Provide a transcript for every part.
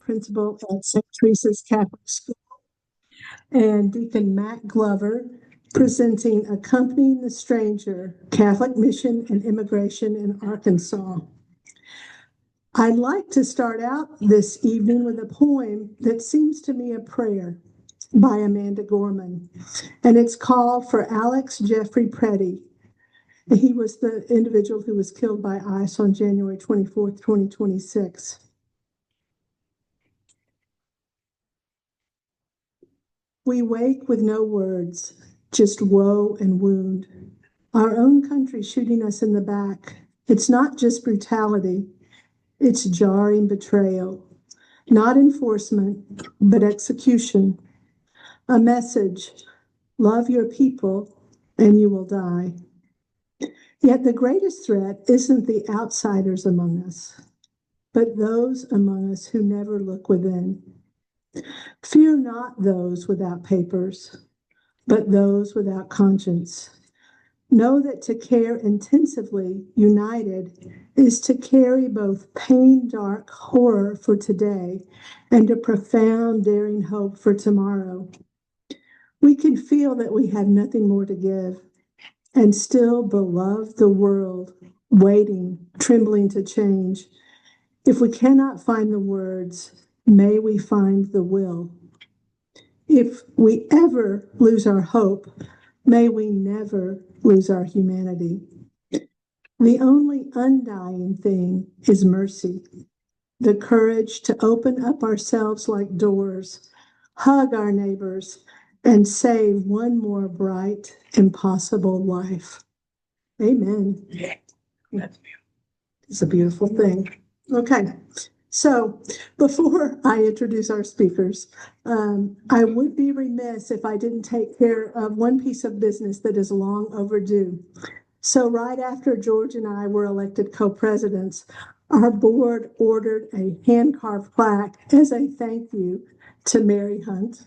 principal at St. Teresa's Catholic School, and Deacon Matt Glover, presenting Accompanying the Stranger, Catholic Mission and Immigration in Arkansas. I'd like to start out this evening with a poem that seems to me a prayer by Amanda Gorman, and it's called For Alex Jeffrey Preddy. He was the individual who was killed by ICE on January 24th, 2026. We wake with no words, just woe and wound. Our own country shooting us in the back. It's not just brutality, it's jarring betrayal. Not enforcement, but execution. A message, love your people and you will die. Yet the greatest threat isn't the outsiders among us, but those among us who never look within. Fear not those without papers, but those without conscience. Know that to care intensively, united, is to carry both pain, dark horror for today and a profound, daring hope for tomorrow. We can feel that we have nothing more to give and still beloved the world, waiting, trembling to change. If we cannot find the words, may we find the will. If we ever lose our hope, may we never lose our humanity. The only undying thing is mercy, the courage to open up ourselves like doors, hug our neighbors, and save one more bright, impossible life. Amen. Yeah, that's beautiful. It's a beautiful thing. Okay, so before I introduce our speakers, I would be remiss if I didn't take care of one piece of business that is long overdue. So right after George and I were elected co-presidents, our board ordered a hand-carved plaque as a thank you to Mary Hunt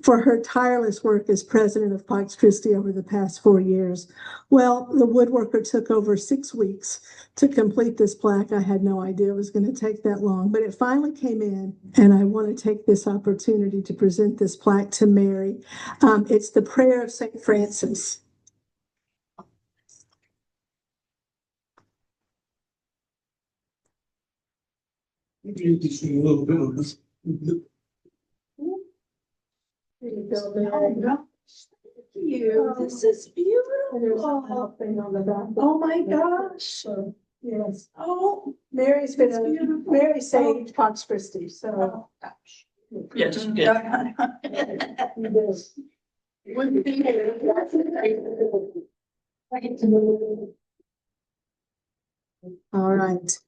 for her tireless work as president of Pax Christi over the past 4 years. Well, the woodworker took over 6 weeks to complete this plaque. I had no idea it was going to take that long, but it finally came in, and I want to take this opportunity to present this plaque to Mary. It's the prayer of St. Francis. You just see a little bit of this. There you go, Mary. Oh, gosh, thank you. This is There's a beautiful. little thing on the back. Oh, my gosh. So, yes, Oh, Mary's been It's a beautiful. Mary saved Pax Christi, so. oh, gosh. Yeah, just you did. Wouldn't be here. All right.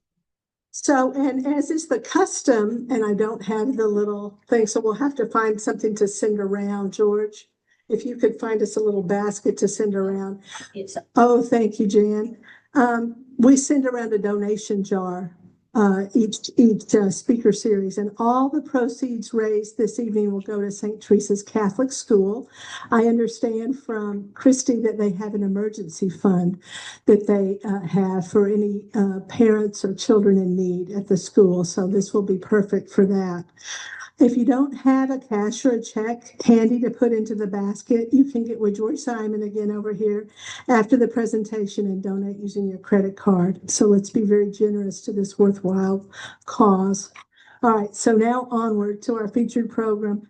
So, and as is the custom, and I don't have the little thing, so we'll have to find something to send around, George. If you could find us a little basket to send around. Oh, thank you, Jan. We send around a donation jar each speaker series, and all the proceeds raised this evening will go to St. Teresa's Catholic School. I understand from Kristy that they have an emergency fund that they have for any parents or children in need at the school, so this will be perfect for that. If you don't have a cash or a check handy to put into the basket, you can get with George Simon again over here after the presentation and donate using your credit card. So let's be very generous to this worthwhile cause. All right, so now onward to our featured program.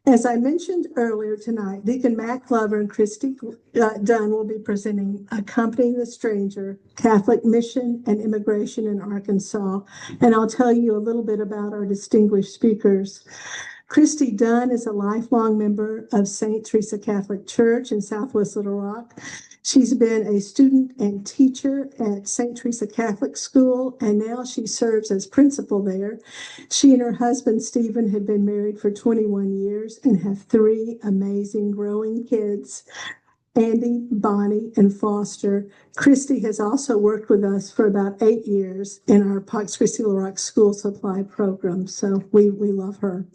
As I mentioned earlier tonight, Deacon Matt Glover and Kristy Dunn will be presenting Accompanying the Stranger, Catholic Mission and Immigration in Arkansas. And I'll tell you a little bit about our distinguished speakers. Kristy Dunn is a lifelong member of St. Teresa Catholic Church in Southwest Little Rock. She's been a student and teacher at St. Teresa Catholic School, and now she serves as principal there. She and her husband, Stephen, have been married for 21 years and have 3 amazing growing kids, Andy, Bonnie, and Foster. Kristy has also worked with us for about 8 years in our Pax Christi Little Rock School Supply Program, so we love her.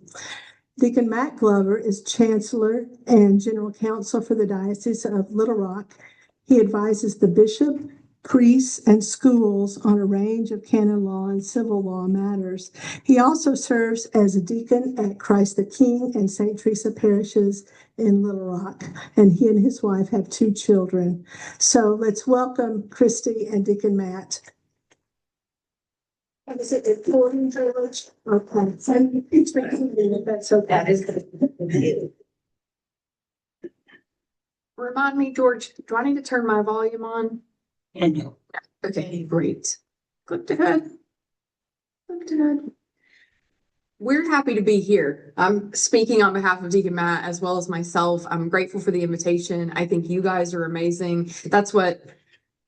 Deacon Matt Glover is Chancellor and General Counsel for the Diocese of Little Rock. He advises the bishop priests, and schools on a range of canon law and civil law matters. He also serves as a deacon at Christ the King and St. Teresa parishes in Little Rock, and he and his wife have 2 children. So let's welcome Kristy and Deacon Matt. Is it important, George? Okay, so it's making it, that's okay. That is the. Remind me, George, do I need to turn my volume on? And Okay, great. Good to good. Good to good. We're happy to be here. I'm speaking on behalf of Deacon Matt as well as myself. I'm grateful for the invitation. I think you guys are amazing. That's what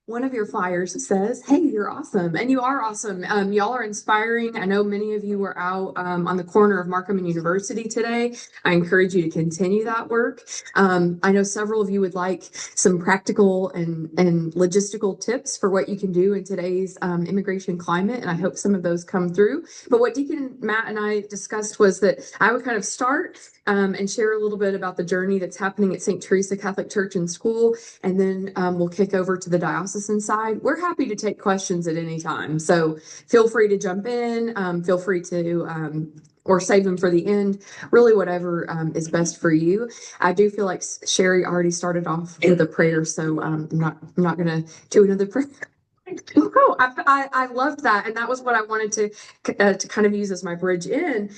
one of your flyers says. Hey, you're awesome. And you are awesome. Y'all are inspiring. I know many of you were out on the corner of Markham and University today. I encourage you to continue that work. I know several of you would like some practical and logistical tips for what you can do in today's immigration climate. And I hope some of those come through. But what Deacon Matt and I discussed was that I would kind of start and share a little bit about the journey that's happening at St. Teresa Catholic Church and School. And then we'll kick over to the diocesan side. We're happy to take questions at any time. So feel free to jump in, feel free to, or save them for the end, really whatever is best for you. I do feel like Sherry already started off with a prayer, so I'm not going to do another prayer. Oh, I loved that. And that was what I wanted to kind of use as my bridge in.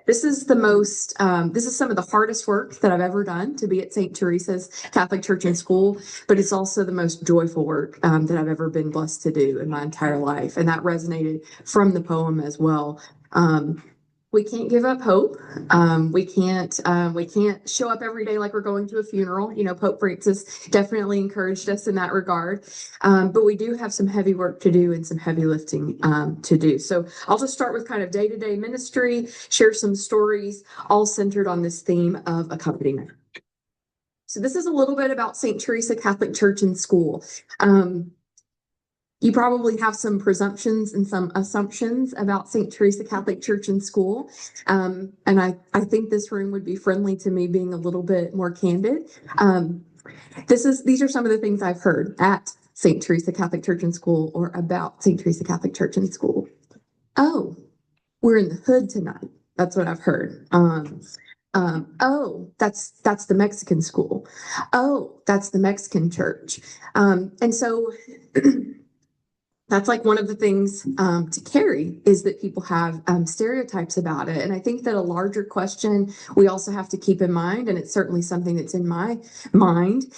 This is this is some of the hardest work that I've ever done, to be at St. Teresa's Catholic Church and School, but it's also the most joyful work that I've ever been blessed to do in my entire life. And that resonated from the poem as well. We can't give up hope. We can't show up every day like we're going to a funeral. You know, Pope Francis definitely encouraged us in that regard. But we do have some heavy work to do and some heavy lifting to do. So I'll just start with kind of day-to-day ministry, share some stories, all centered on this theme of accompaniment. So this is a little bit about St. Teresa Catholic Church and School. You probably have some presumptions and some assumptions about St. Teresa Catholic Church and School. And I think this room would be friendly to me being a little bit more candid. These are some of the things I've heard at St. Teresa Catholic Church and School or about St. Teresa Catholic Church and School. Oh, we're in the hood tonight. That's what I've heard. Oh, that's the Mexican school. Oh, that's the Mexican church. And so that's like one of the things to carry is that people have stereotypes about it. And I think that a larger question we also have to keep in mind, and it's certainly something that's in my mind,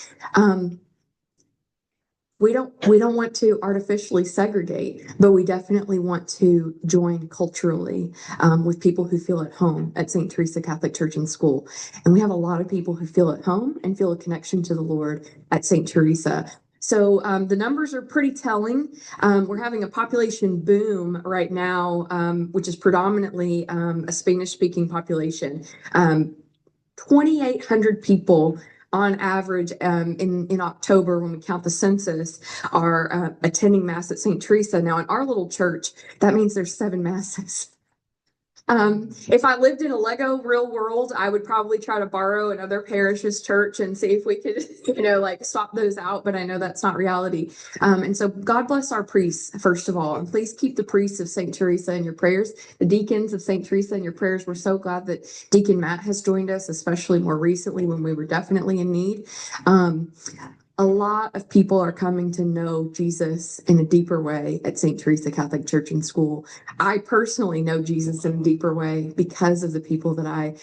we don't want to artificially segregate, but we definitely want to join culturally with people who feel at home at St. Teresa Catholic Church and School. And we have a lot of people who feel at home and feel a connection to the Lord at St. Teresa. So the numbers are pretty telling. We're having a population boom right now, which is predominantly a Spanish-speaking population. 2,800 people on average in October, when we count the census, are attending Mass at St. Teresa. Now, in our little church, that means there's 7 Masses. If I lived in a Lego real world, I would probably try to borrow another parish's church and see if we could, like swap those out. But I know that's not reality. And so God bless our priests, first of all, and please keep the priests of St. Teresa in your prayers, the deacons of St. Teresa in your prayers. We're so glad that Deacon Matt has joined us, especially more recently when we were definitely in need. A lot of people are coming to know Jesus in a deeper way at St. Teresa Catholic Church and School. I personally know Jesus in a deeper way because of the people that I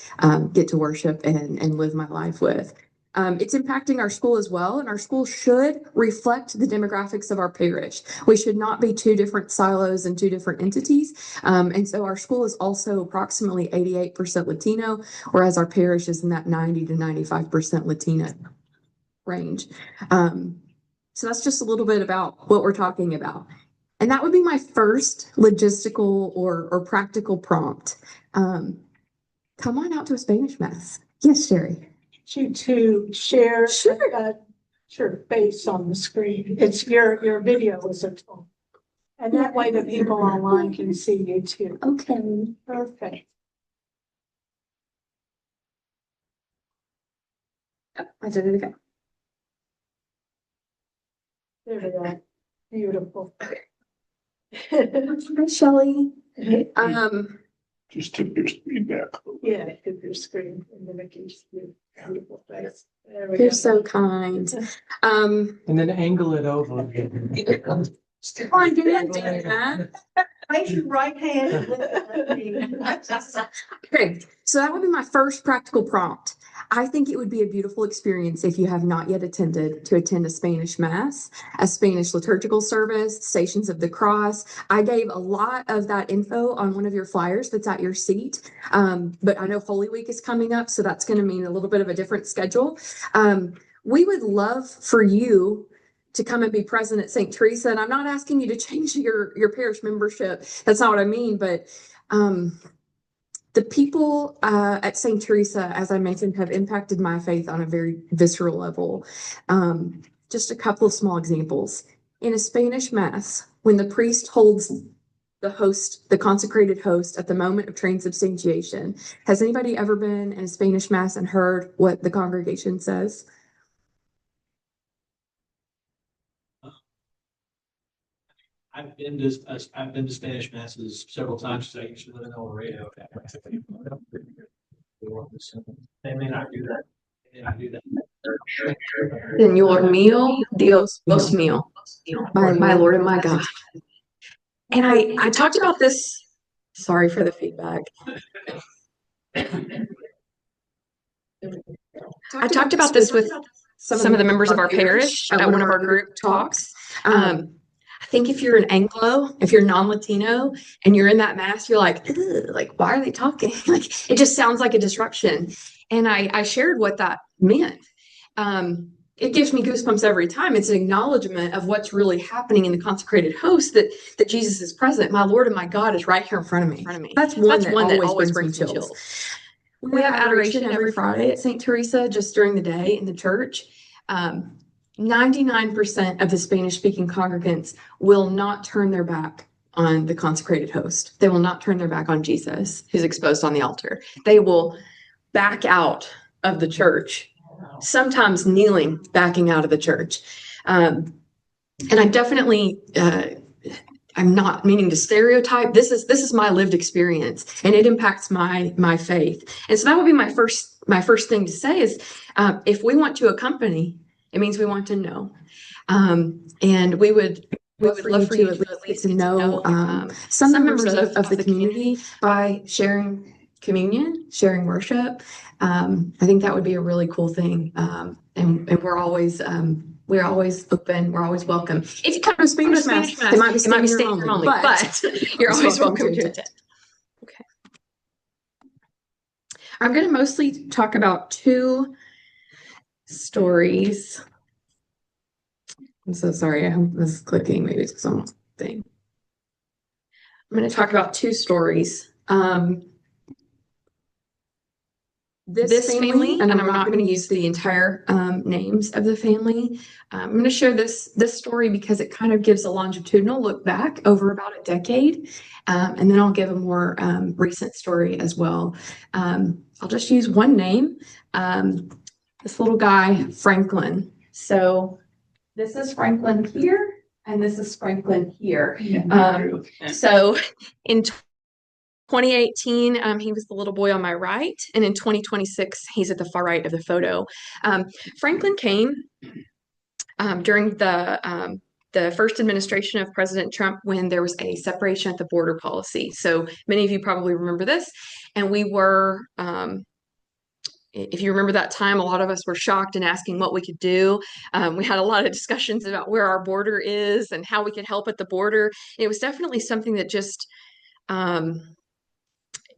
get to worship and live my life with. It's impacting our school as well, and our school should reflect the demographics of our parish. We should not be 2 different silos and 2 different entities. And so our school is also approximately 88% Latino, whereas our parish is in that 90 to 95% Latina range. So that's just a little bit about what we're talking about. And that would be my first logistical or practical prompt. Come on out to a Spanish Mass. Yes, Sherry. You to share Sure. your face on the screen. It's your video is a tool. And that way the people online can see you too. Okay. Perfect. Oh, I did it again. There we go. Beautiful. Hi, Shelley. Just took your screen back. Yeah, hit your screen and then it gives you beautiful face. There we You're go. so kind. And then angle it over. Come on, get in, Deacon Matt. Raise your right hand. Okay, so that would be my first practical prompt. I think it would be a beautiful experience if you have not yet attended to attend a Spanish Mass, a Spanish liturgical service, Stations of the Cross. I gave a lot of that info on one of your flyers that's at your seat. But I know Holy Week is coming up, so that's going to mean a little bit of a different schedule. We would love for you to come and be present at St. Teresa. And I'm not asking you to change your parish membership. That's not what I mean, but the people at St. Teresa, as I mentioned, have impacted my faith on a very visceral level. Just a couple of small examples. In a Spanish Mass, when the priest holds the host, the consecrated host, at the moment of transubstantiation, has anybody ever been in a Spanish Mass and heard what the congregation says? I've been to Spanish masses several times, so I used to live in El Laredo. They may not do that. They may not do that. Señor mío, Dios mío, my Lord and my God. And I talked about this. Sorry for the feedback. I talked about this with some of the members of our parish at one of our group talks. I think if you're an Anglo, if you're non-Latino and you're in that mass, you're like, why are they talking? Like, it just sounds like a disruption. And I shared what that meant. It gives me goosebumps every time. It's an acknowledgement of what's really happening in the consecrated host, that Jesus is present. My Lord and my God is right here in front of me. That's one that always brings me chills. We have adoration every Friday at St. Teresa, just during the day in the church. 99% of the Spanish-speaking congregants will not turn their back on the consecrated host. They will not turn their back on Jesus, who's exposed on the altar. They will back out of the church, sometimes kneeling, backing out of the church. And I definitely, I'm not meaning to stereotype. This is my lived experience, and it impacts my faith. And so that would be my first thing to say is, if we want to accompany, it means we want to know. And we would love for you to at least know some members of the community by sharing communion, sharing worship. I think that would be a really cool thing. And we're always open. We're always welcome. If you come to a Spanish Mass, it might be staying room only, but you're always welcome to attend. Okay. I'm going to mostly talk about two stories. I'm so sorry. I hope this is clicking. Maybe it's some thing. I'm going to talk about two stories. This family, and I'm not going to use the entire names of the family. I'm going to share this story because it kind of gives a longitudinal look back over about a decade, and then I'll give a more recent story as well. I'll just use one name. This little guy, Franklin. So this is Franklin here, and this is Franklin here. So in 2018, he was the little boy on my right, and in 2026, he's at the far right of the photo. Franklin came during the first administration of President Trump, when there was a separation at the border policy. So many of you probably remember this, and we were. If you remember that time, a lot of us were shocked and asking what we could do. We had a lot of discussions about where our border is and how we could help at the border. It was definitely something that just,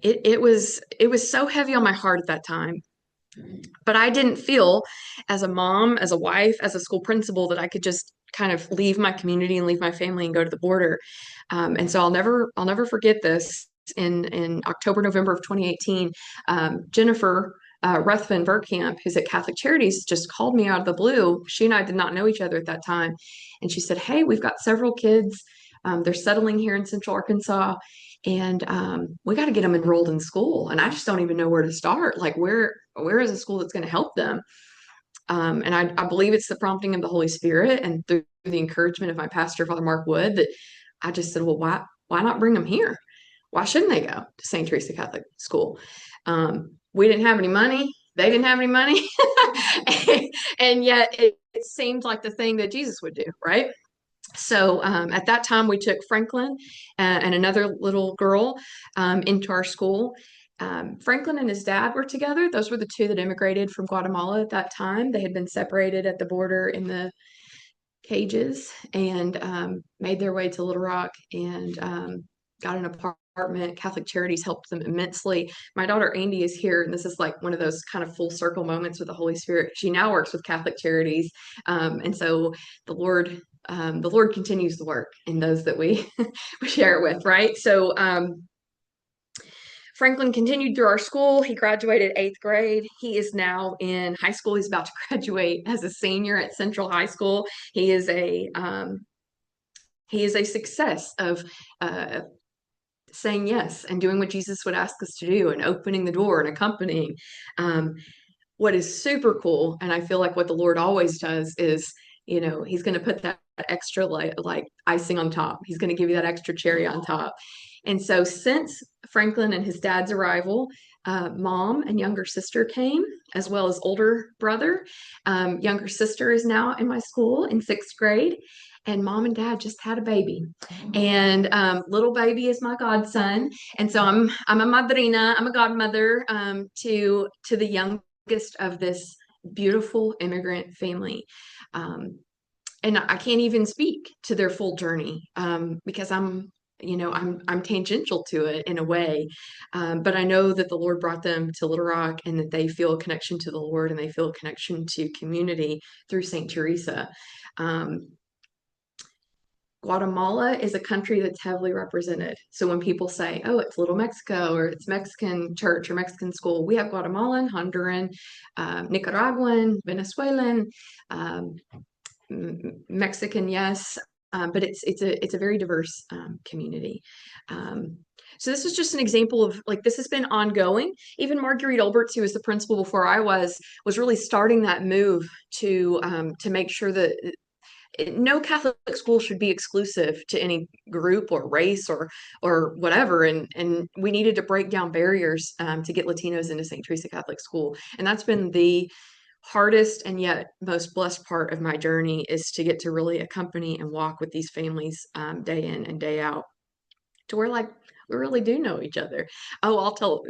it was so heavy on my heart at that time. But I didn't feel, as a mom, as a wife, as a school principal, that I could just kind of leave my community and leave my family and go to the border. And so I'll never forget this. In October, November of 2018, Jennifer Ruthven Verkamp, who's at Catholic Charities, just called me out of the blue. She and I did not know each other at that time. And she said, "Hey, we've got several kids. They're settling here in Central Arkansas, and we got to get them enrolled in school. And I just don't even know where to start. Like, where is a school that's going to help them?" And I believe it's the prompting of the Holy Spirit and through the encouragement of my pastor, Father Mark Wood, that I just said, well, why not bring them here? Why shouldn't they go to St. Teresa Catholic School? We didn't have any money. They didn't have any money. And yet it seemed like the thing that Jesus would do, right? So at that time, we took Franklin and another little girl into our school. Franklin and his dad were together. Those were the two that immigrated from Guatemala at that time. They had been separated at the border in the cages and made their way to Little Rock and got an apartment. Catholic Charities helped them immensely. My daughter Andy is here, and this is like one of those kind of full circle moments with the Holy Spirit. She now works with Catholic Charities, and so the Lord continues the work in those that we we share it with, right? So Franklin continued through our school. He graduated 8th grade. He is now in high school. He's about to graduate as a senior at Central High School. He is a success of saying yes and doing what Jesus would ask us to do and opening the door and accompanying. What is super cool, and I feel like what the Lord always does is, he's going to put that extra like icing on top. He's going to give you that extra cherry on top. And so since Franklin and his dad's arrival, mom and younger sister came, as well as older brother. Younger sister is now in my school in 6th grade. And mom and dad just had a baby, and little baby is my godson, and so I'm a madrina, I'm a godmother to the youngest of this beautiful immigrant family, and I can't even speak to their full journey because I'm tangential to it in a way, but I know that the Lord brought them to Little Rock and that they feel a connection to the Lord and they feel a connection to community through St. Teresa. Guatemala is a country that's heavily represented. So when people say, oh, it's Little Mexico or it's Mexican church or Mexican school, we have Guatemalan, Honduran, Nicaraguan, Venezuelan, Mexican, yes, but it's a very diverse community. So this is just an example of like this has been ongoing. Even Marguerite Olberts, who was the principal before I was really starting that move to make sure that no Catholic school should be exclusive to any group or race or whatever. And we needed to break down barriers to get Latinos into St. Teresa Catholic School. And that's been the hardest and yet most blessed part of my journey, is to get to really accompany and walk with these families day in and day out, to where like we really do know each other. Oh, I'll tell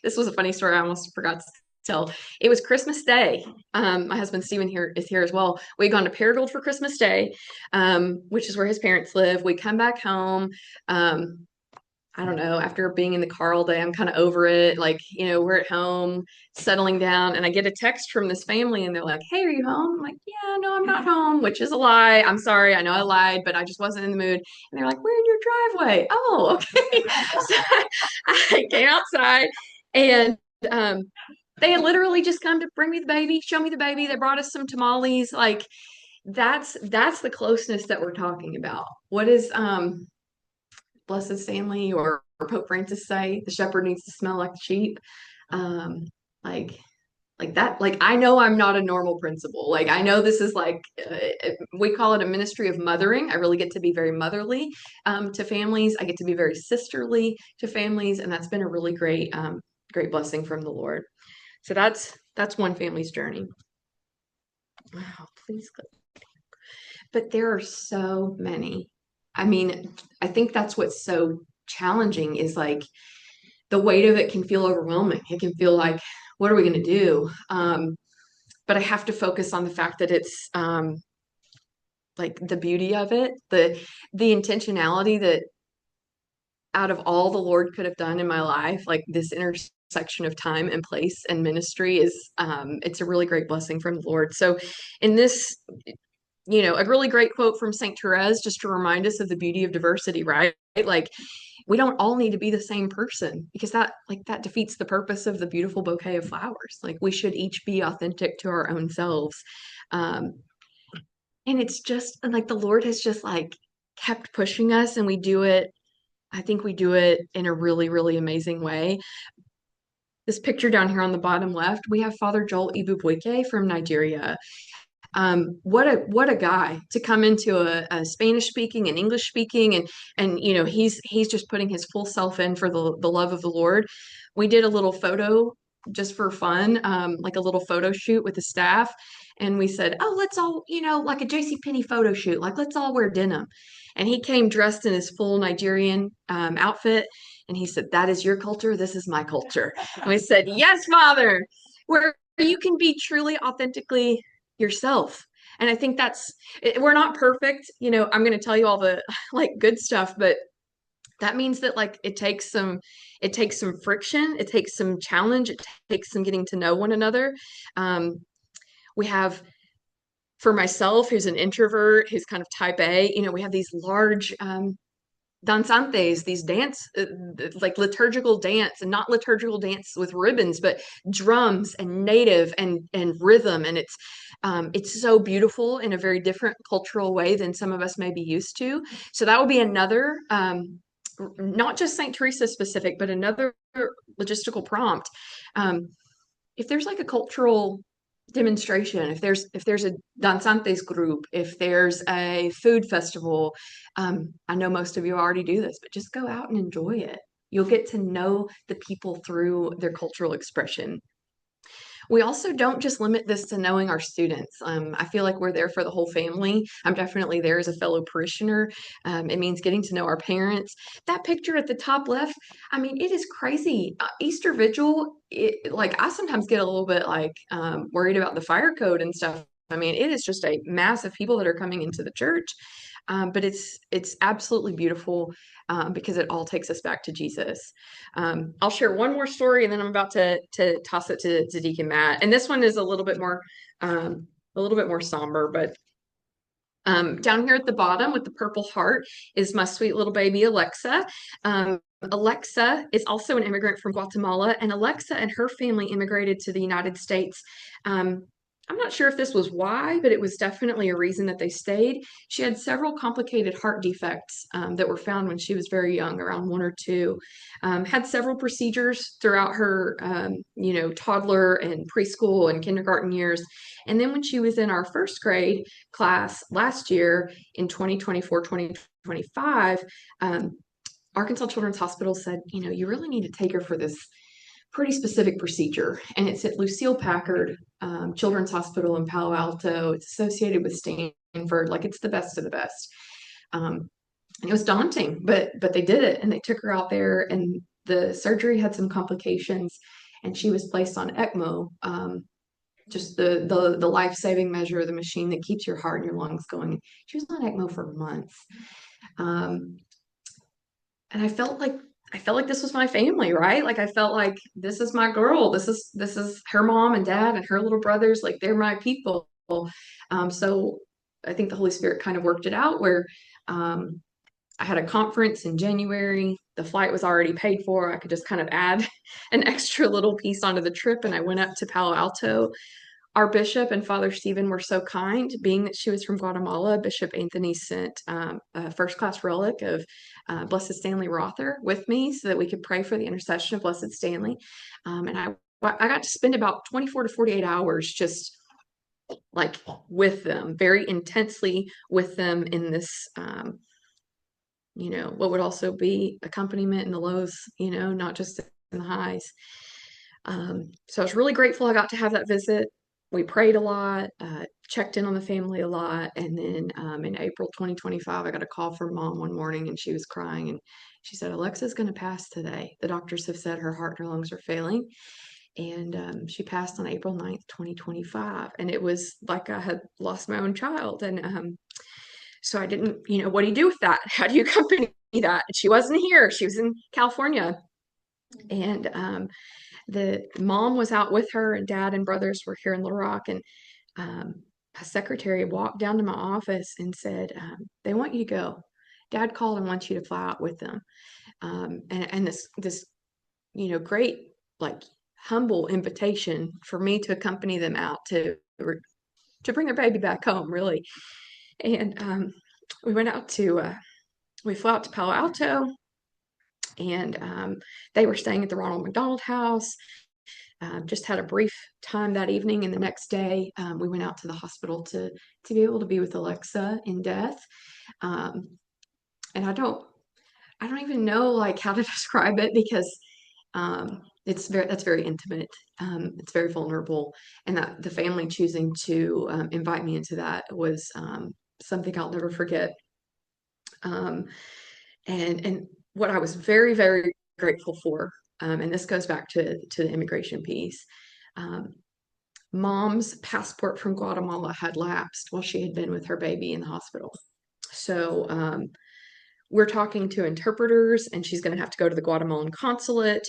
this was a funny story I almost forgot to tell. It was Christmas Day. My husband Stephen is here as well. We'd gone to Paragould for Christmas Day, which is where his parents live. We come back home. I don't know, after being in the car all day, I'm kind of over it. Like, we're at home, settling down, and I get a text from this family and they're like, hey, are you home? I'm like, yeah, no, I'm not home, which is a lie. I'm sorry. I know I lied, but I just wasn't in the mood. And they're like, we're in your driveway. Oh, okay. So I came outside and they had literally just come to bring me the baby, show me the baby. They brought us some tamales. Like that's the closeness that we're talking about. What is Blessed Stanley or Pope Francis say? The shepherd needs to smell like the sheep. Like that. Like I know I'm not a normal principal. Like I know this is like we call it a ministry of mothering. I really get to be very motherly to families. I get to be very sisterly to families, and that's been a really great blessing from the Lord. So that's one family's journey. Wow, please click. But there are so many. I mean, I think that's what's so challenging, is like the weight of it can feel overwhelming. It can feel like, what are we going to do? But I have to focus on the fact that it's like the beauty of it, the intentionality that out of all the Lord could have done in my life, like this intersection of time and place and ministry is it's a really great blessing from the Lord. So in this, a really great quote from Saint Therese, just to remind us of the beauty of diversity, right? Like we don't all need to be the same person, because that defeats the purpose of the beautiful bouquet of flowers. Like we should each be authentic to our own selves. And it's just like the Lord has just like kept pushing us, and we do it. I think we do it in a really, really amazing way. this picture down here on the bottom left, we have Father Joel Ibubuike from Nigeria. What a guy to come into a Spanish speaking and English speaking, and he's just putting his full self in for the love of the Lord. We did a little photo just for fun, like a little photo shoot with the staff, and we said, oh, let's all, like a JCPenney photo shoot, like let's all wear denim. And he came dressed in his full Nigerian outfit, and he said, that is your culture, this is my culture. And we said, yes, Father, where you can be truly authentically yourself. And I think we're not perfect. I'm going to tell you all the like good stuff, but that means that like it takes some friction, it takes some challenge, it takes some getting to know one another. We have, for myself, who's an introvert, who's kind of type A, we have these large danzantes, these dance, like liturgical dance, and not liturgical dance with ribbons, but drums and native and rhythm. And it's so beautiful in a very different cultural way than some of us may be used to. So that would be another, not just St. Teresa specific, but another logistical prompt. If there's like a cultural demonstration, if there's a danzantes group, if there's a food festival, I know most of you already do this, but just go out and enjoy it. You'll get to know the people through their cultural expression. We also don't just limit this to knowing our students. I feel like we're there for the whole family. I'm definitely there as a fellow parishioner. It means getting to know our parents. That picture at the top left, I mean, it is crazy. Easter Vigil, like I sometimes get a little bit like worried about the fire code and stuff. I mean, it is just a mass of people that are coming into the church. But it's absolutely beautiful because it all takes us back to Jesus. I'll share one more story, and then I'm about to toss it to Deacon Matt. And this one is a little bit more somber, but down here at the bottom with the purple heart is my sweet little baby Alexa. Alexa is also an immigrant from Guatemala, and Alexa and her family immigrated to the United States. I'm not sure if this was why, but it was definitely a reason that they stayed. She had several complicated heart defects that were found when she was very young, around 1 or 2. Had several procedures throughout her, toddler and preschool and kindergarten years. And then when she was in our first grade class last year in 2024, 2025, Arkansas Children's Hospital said, you really need to take her for this pretty specific procedure. And it's at Lucille Packard Children's Hospital in Palo Alto. It's associated with Stanford. Like it's the best of the best. And it was daunting, but they did it, and they took her out there, and the surgery had some complications, and she was placed on ECMO, just the life-saving measure, the machine that keeps your heart and your lungs going. She was on ECMO for months. And I felt like this was my family, right? Like I felt like this is my girl. This is her mom and dad and her little brothers. Like they're my people. So I think the Holy Spirit kind of worked it out where I had a conference in January. The flight was already paid for. I could just kind of add an extra little piece onto the trip, and I went up to Palo Alto. Our bishop and Father Stephen were so kind. Being that she was from Guatemala, Bishop Anthony sent a first-class relic of Blessed Stanley Rother with me so that we could pray for the intercession of Blessed Stanley. And I got to spend about 24 to 48 hours just like with them, very intensely with them in this, what would also be accompaniment in the lows, not just in the highs. So I was really grateful I got to have that visit. We prayed a lot, checked in on the family a lot. And then in April 2025, I got a call from mom one morning, and she was crying, and she said, Alexa's going to pass today. The doctors have said her heart and her lungs are failing. And she passed on April 9th, 2025. And it was like I had lost my own child. And so I didn't, what do you do with that? How do you accompany that? She wasn't here. She was in California. And the mom was out with her, and dad and brothers were here in Little Rock. And a secretary walked down to my office and said, they want you to go. Dad called and wants you to fly out with them. And this, great, like humble invitation for me to accompany them out to bring their baby back home, really. And we flew out to Palo Alto, and they were staying at the Ronald McDonald House. just had a brief time that evening, and the next day we went out to the hospital to be able to be with Alexa in death. And I don't even know like how to describe it, because that's very intimate. It's very vulnerable, and that the family choosing to invite me into that was something I'll never forget. And what I was very, very grateful for, and this goes back to the immigration piece. Mom's passport from Guatemala had lapsed while she had been with her baby in the hospital. So we're talking to interpreters, and she's going to have to go to the Guatemalan consulate.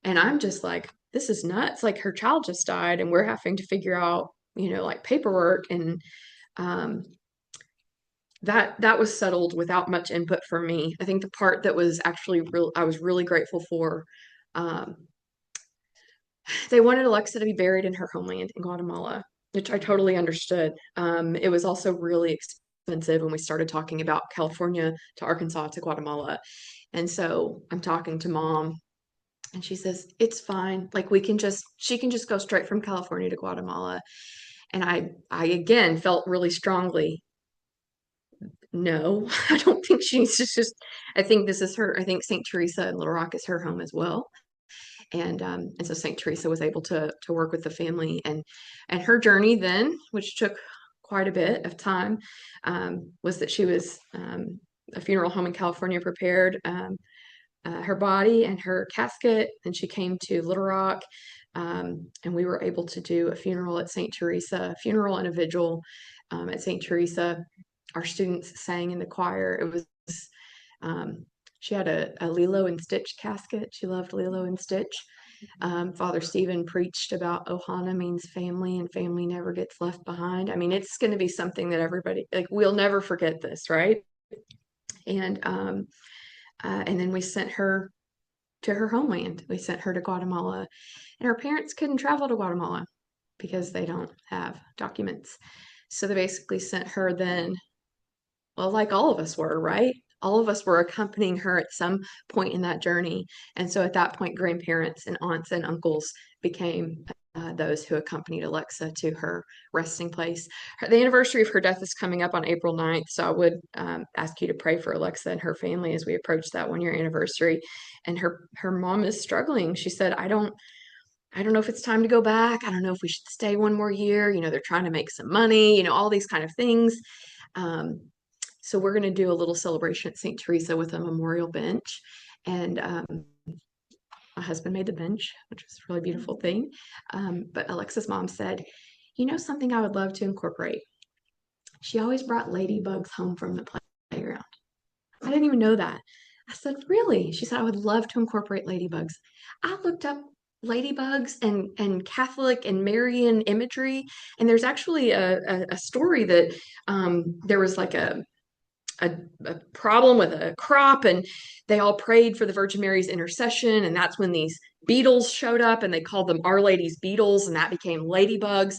And I'm just like, this is nuts. Like, her child just died, and we're having to figure out, like paperwork. And that was settled without much input from me. I think the part that was actually I was really grateful for, they wanted Alexa to be buried in her homeland in Guatemala, which I totally understood. It was also really expensive when we started talking about California to Arkansas to Guatemala. And so I'm talking to Mom, and she says, it's fine. Like, she can just go straight from California to Guatemala. And I again felt really strongly, no, I don't think she needs to just, I think St. Teresa in Little Rock is her home as well. And so St. Teresa was able to work with the family, and her journey then, which took quite a bit of time, was that she was, a funeral home in California prepared her body and her casket, and she came to Little Rock, and we were able to do a funeral at St. Teresa, funeral and a vigil at St. Teresa. Our students sang in the choir. It was, she had a Lilo and Stitch casket. She loved Lilo and Stitch. Father Stephen preached about Ohana means family, and family never gets left behind. I mean, it's going to be something that everybody, like, we'll never forget this, right? And then we sent her to her homeland. We sent her to Guatemala, and her parents couldn't travel to Guatemala because they don't have documents. So they basically sent her then, well, like all of us were, right? All of us were accompanying her at some point in that journey. And so at that point, grandparents and aunts and uncles became those who accompanied Alexa to her resting place. The anniversary of her death is coming up on April 9th. So I would ask you to pray for Alexa and her family as we approach that 1-year anniversary. And her mom is struggling. She said, I don't know if it's time to go back. I don't know if we should stay 1 more year. They're trying to make some money, all these kind of things. So we're going to do a little celebration at St. Teresa with a memorial bench. And my husband made the bench, which was a really beautiful thing. But Alexa's mom said, something I would love to incorporate. She always brought ladybugs home from the playground. I didn't even know that. I said, really? She said, I would love to incorporate ladybugs. I looked up ladybugs and Catholic and Marian imagery. And there's actually a story that there was like a problem with a crop, and they all prayed for the Virgin Mary's intercession, and that's when these beetles showed up, and they called them Our Lady's beetles, and that became ladybugs.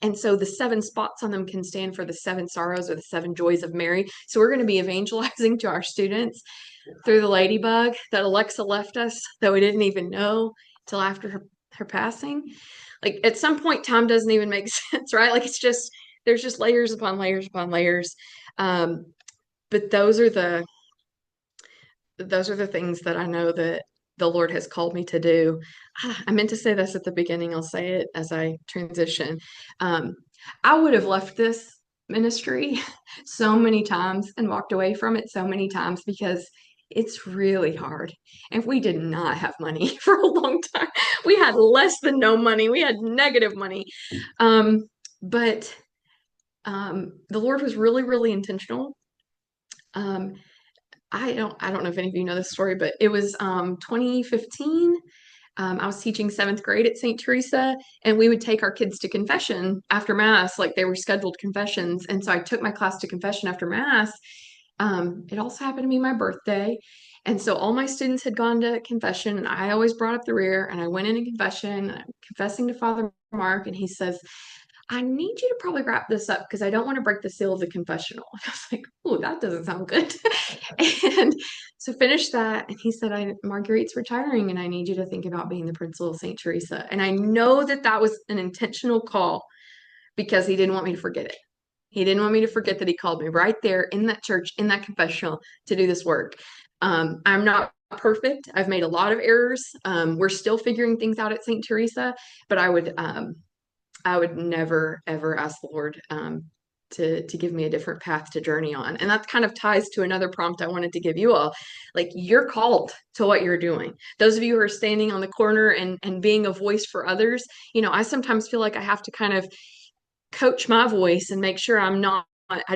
And so the 7 spots on them can stand for the 7 sorrows or the 7 joys of Mary. So we're going to be evangelizing to our students through the ladybug that Alexa left us, that we didn't even know till after her passing. Like, at some point, time doesn't even make sense, right? Like, there's just layers upon layers upon layers. But those are the things that I know that the Lord has called me to do. I meant to say this at the beginning. I'll say it as I transition. I would have left this ministry so many times and walked away from it so many times because it's really hard. And we did not have money for a long time. We had less than no money. We had negative money. But the Lord was really, really intentional. I don't know if any of you know this story, but it was 2015. I was teaching 7th grade at St. Teresa, and we would take our kids to confession after Mass, like they were scheduled confessions. And so I took my class to confession after Mass. It also happened to be my birthday. And so all my students had gone to confession, and I always brought up the rear, and I went into confession, and I'm confessing to Father Mark, and he says, I need you to probably wrap this up because I don't want to break the seal of the confessional. I was like, oh, that doesn't sound good. And so finished that. And he said, Marguerite's retiring and I need you to think about being the principal of St. Teresa. And I know that that was an intentional call because he didn't want me to forget it. He didn't want me to forget that he called me right there in that church, in that confessional to do this work. I'm not perfect. I've made a lot of errors. We're still figuring things out at St. Teresa, but I would never, ever ask the Lord to give me a different path to journey on. And that kind of ties to another prompt I wanted to give you all. Like, you're called to what you're doing. Those of you who are standing on the corner and being a voice for others, I sometimes feel like I have to kind of coach my voice and make sure I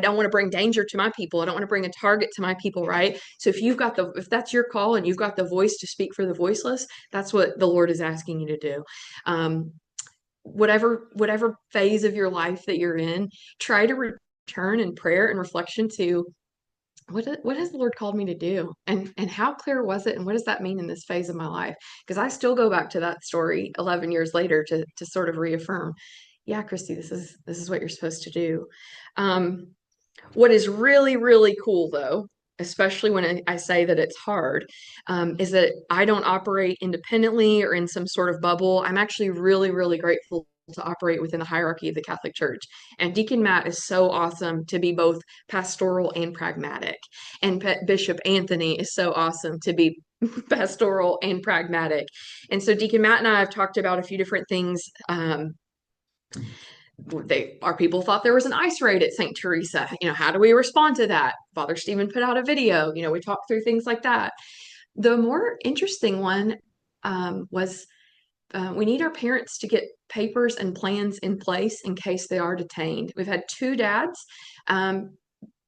don't want to bring danger to my people. I don't want to bring a target to my people, right? So if that's your call and you've got the voice to speak for the voiceless, that's what the Lord is asking you to do. Whatever phase of your life that you're in, try to return in prayer and reflection to what has the Lord called me to do, and how clear was it, and what does that mean in this phase of my life? Because I still go back to that story 11 years later to sort of reaffirm, yeah, Kristy, this is what you're supposed to do. What is really, really cool though, especially when I say that it's hard, is that I don't operate independently or in some sort of bubble. I'm actually really, really grateful to operate within the hierarchy of the Catholic Church. And Deacon Matt is so awesome to be both pastoral and pragmatic. And Bishop Anthony is so awesome to be pastoral and pragmatic. And so Deacon Matt and I have talked about a few different things. Our people thought there was an ICE raid at St. Teresa. How do we respond to that? Father Stephen put out a video. We talked through things like that. The more interesting one was we need our parents to get papers and plans in place in case they are detained. We've had 2 dads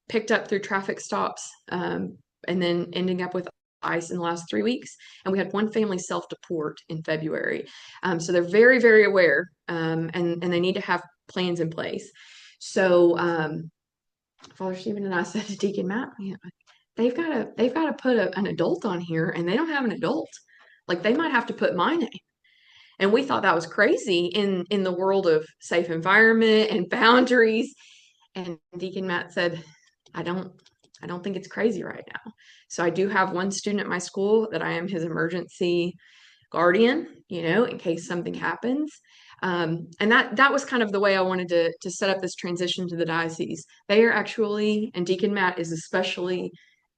picked up through traffic stops and then ending up with ICE in the last 3 weeks. And we had 1 family self-deport in February. So they're very, very aware and they need to have plans in place. So Father Stephen and I said to Deacon Matt, they've got to put an adult on here, and they don't have an adult. Like, they might have to put my name. And we thought that was crazy in the world of safe environment and boundaries. And Deacon Matt said, I don't think it's crazy right now. So I do have 1 student at my school that I am his emergency guardian, in case something happens. And that was kind of the way I wanted to set up this transition to the diocese. They are actually, and Deacon Matt is especially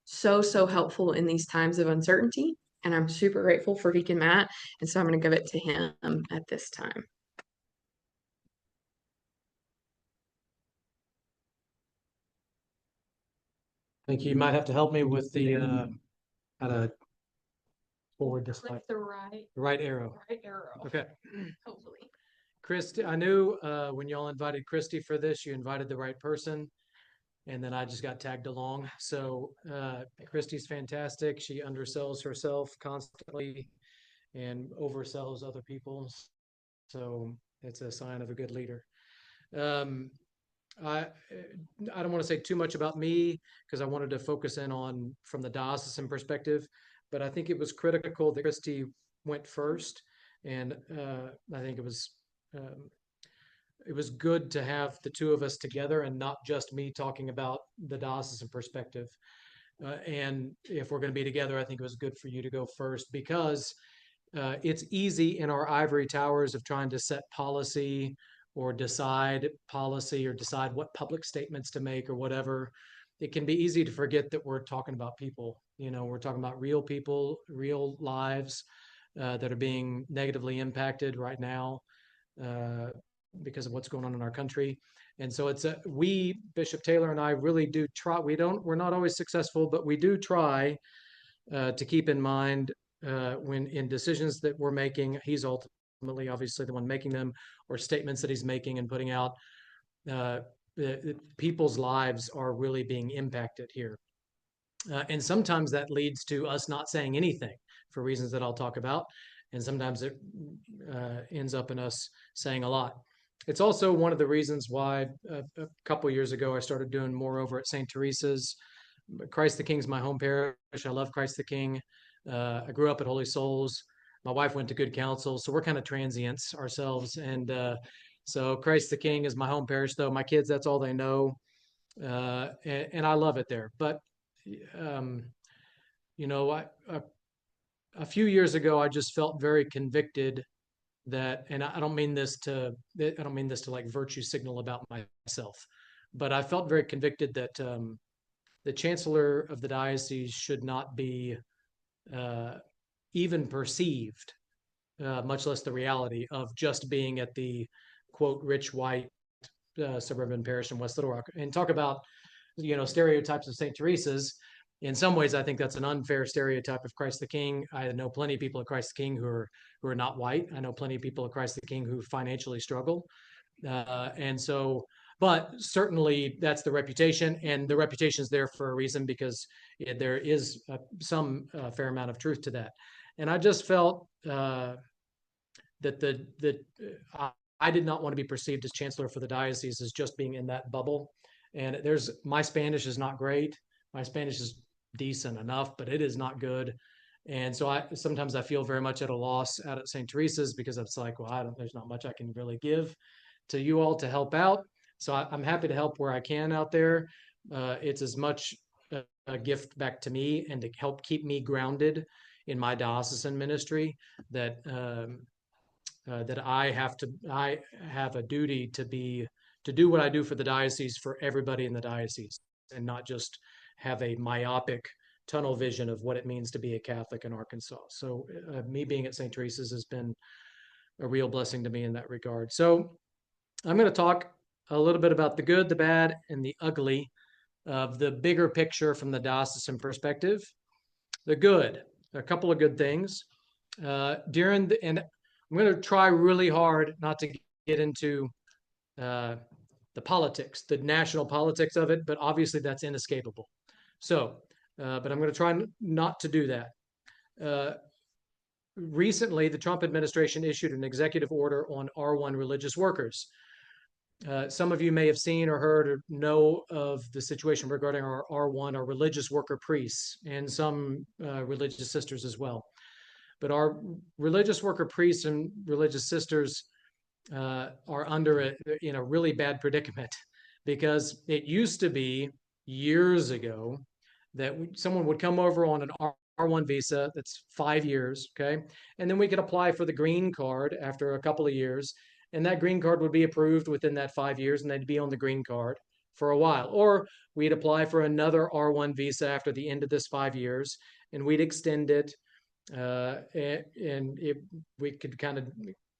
so helpful in these times of uncertainty. And I'm super grateful for Deacon Matt. And so I'm going to give it to him at this time. Thank you. You might have to help me with the how to forward this Click the right arrow. arrow. Okay. Hopefully. Kristy, I knew when y'all invited Kristy for this, you invited the right person. And then I just got tagged along. So Kristy's fantastic. She undersells herself constantly and oversells other people. So it's a sign of a good leader. I don't want to say too much about me because I wanted to focus in on from the diocesan perspective, but I think it was critical that Kristy went first. And I think it was good to have the 2 of us together and not just me talking about the diocesan perspective. And if we're going to be together, I think it was good for you to go first because it's easy in our ivory towers of trying to set policy or decide policy or decide what public statements to make or whatever. It can be easy to forget that we're talking about people. We're talking about real people, real lives that are being negatively impacted right now because of what's going on in our country. And so we, Bishop Taylor and I, really do try. We're not always successful, but we do try to keep in mind when in decisions that we're making, he's ultimately obviously the one making them, or statements that he's making and putting out, people's lives are really being impacted here. And sometimes that leads to us not saying anything for reasons that I'll talk about. And sometimes it ends up in us saying a lot. It's also one of the reasons why a couple of years ago I started doing more over at St. Teresa's. Christ the King's my home parish. I love Christ the King. I grew up at Holy Souls. My wife went to Good Counsel, so we're kind of transients ourselves. And So Christ the King is my home parish, though. My kids, that's all they know. And I love it there. But, you know, a few years ago, I just felt very convicted that, and I don't mean this to like virtue signal about myself, but I felt very convicted that the chancellor of the diocese should not be even perceived, much less the reality of just being at the quote rich white suburban parish in West Little Rock. And talk about, you know, stereotypes of St. Teresa's. In some ways, I think that's an unfair stereotype of Christ the King. I know plenty of people at Christ the King who are not white. I know plenty of people at Christ the King who financially struggle, and so. But certainly, that's the reputation, and the reputation is there for a reason, because there is some fair amount of truth to that. And I just felt that I did not want to be perceived as chancellor for the diocese as just being in that bubble. And my Spanish is not great. My Spanish is decent enough, but it is not good. And so sometimes I feel very much at a loss out at St. Teresa's, because it's like, well, there's not much I can really give to you all to help out. So I'm happy to help where I can out there. It's as much a gift back to me and to help keep me grounded in my diocesan ministry that I have a duty to do what I do for the diocese for everybody in the diocese, and not just have a myopic tunnel vision of what it means to be a Catholic in Arkansas. So me being at St. Teresa's has been a real blessing to me in that regard. So I'm going to talk a little bit about the good, the bad, and the ugly of the bigger picture from the diocesan perspective. The good, a couple of good things. And I'm going to try really hard not to get into the politics, the national politics of it, but obviously that's inescapable. So, but I'm going to try not to do that. Recently, the Trump administration issued an executive order on R1 religious workers. Some of you may have seen or heard or know of the situation regarding our R1, our religious worker priests, and some religious sisters as well. But our religious worker priests and religious sisters are in a really bad predicament, because it used to be years ago that someone would come over on an R1 visa that's 5 years, okay? And then we could apply for the green card after a couple of years, and that green card would be approved within that 5 years, and they'd be on the green card for a while. Or we'd apply for another R1 visa after the end of this 5 years, and we'd extend it, we could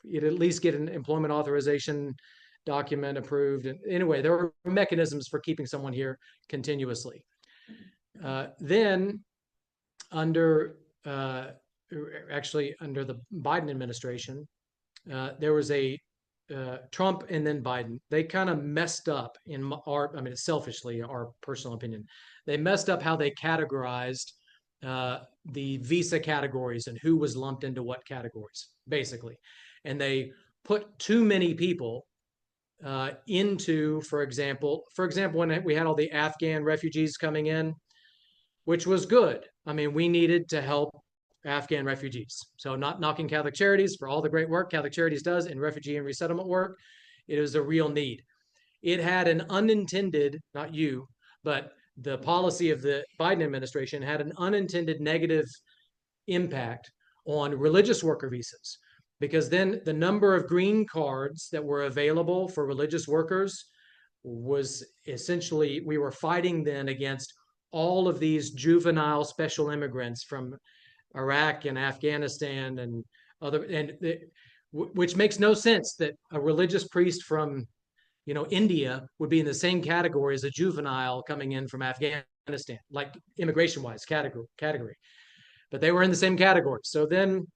you'd at least get an employment authorization document approved. And anyway, there were mechanisms for keeping someone here continuously. Then under the Biden administration, there was a Trump and then Biden. They kind of messed up selfishly, our personal opinion. They messed up how they categorized the visa categories and who was lumped into what categories, basically. And they put too many people into, for example, when we had all the Afghan refugees coming in, which was good. I mean, we needed to help Afghan refugees. So not knocking Catholic Charities for all the great work Catholic Charities does in refugee and resettlement work. It was a real need. It had an unintended, not you, but the policy of the Biden administration had an unintended negative impact on religious worker visas, because then the number of green cards that were available for religious workers was essentially, we were fighting then against all of these juvenile special immigrants from Iraq and Afghanistan and which makes no sense that a religious priest from India would be in the same category as a juvenile coming in from Afghanistan, like immigration-wise category. But they were in the same category. So then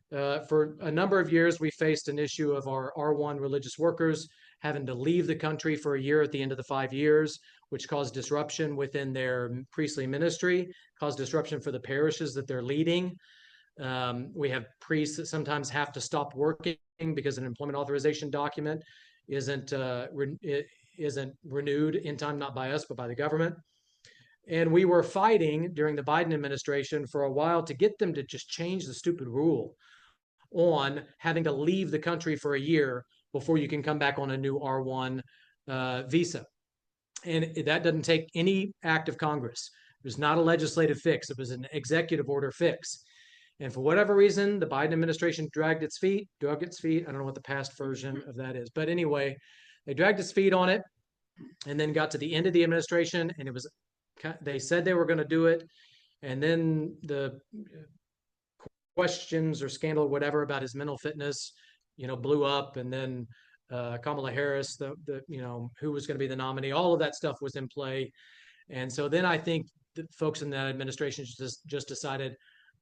for a number of years, we faced an issue of our R1 religious workers having to leave the country for a year at the end of the 5 years, which caused disruption within their priestly ministry, caused disruption for the parishes that they're leading. We have priests that sometimes have to stop working because an employment authorization document isn't renewed in time, not by us, but by the government. And we were fighting during the Biden administration for a while to get them to just change the stupid rule on having to leave the country for a year before you can come back on a new R1 visa. And that doesn't take any act of Congress. It was not a legislative fix. It was an executive order fix. And for whatever reason, the Biden administration dragged its feet. I don't know what the past version of that is. But anyway, they dragged its feet on it and then got to the end of the administration, and they said they were going to do it. And then the questions or scandal, whatever, about his mental fitness, blew up. And then Kamala Harris, who was going to be the nominee, all of that stuff was in play. And so then I think the folks in that administration just decided,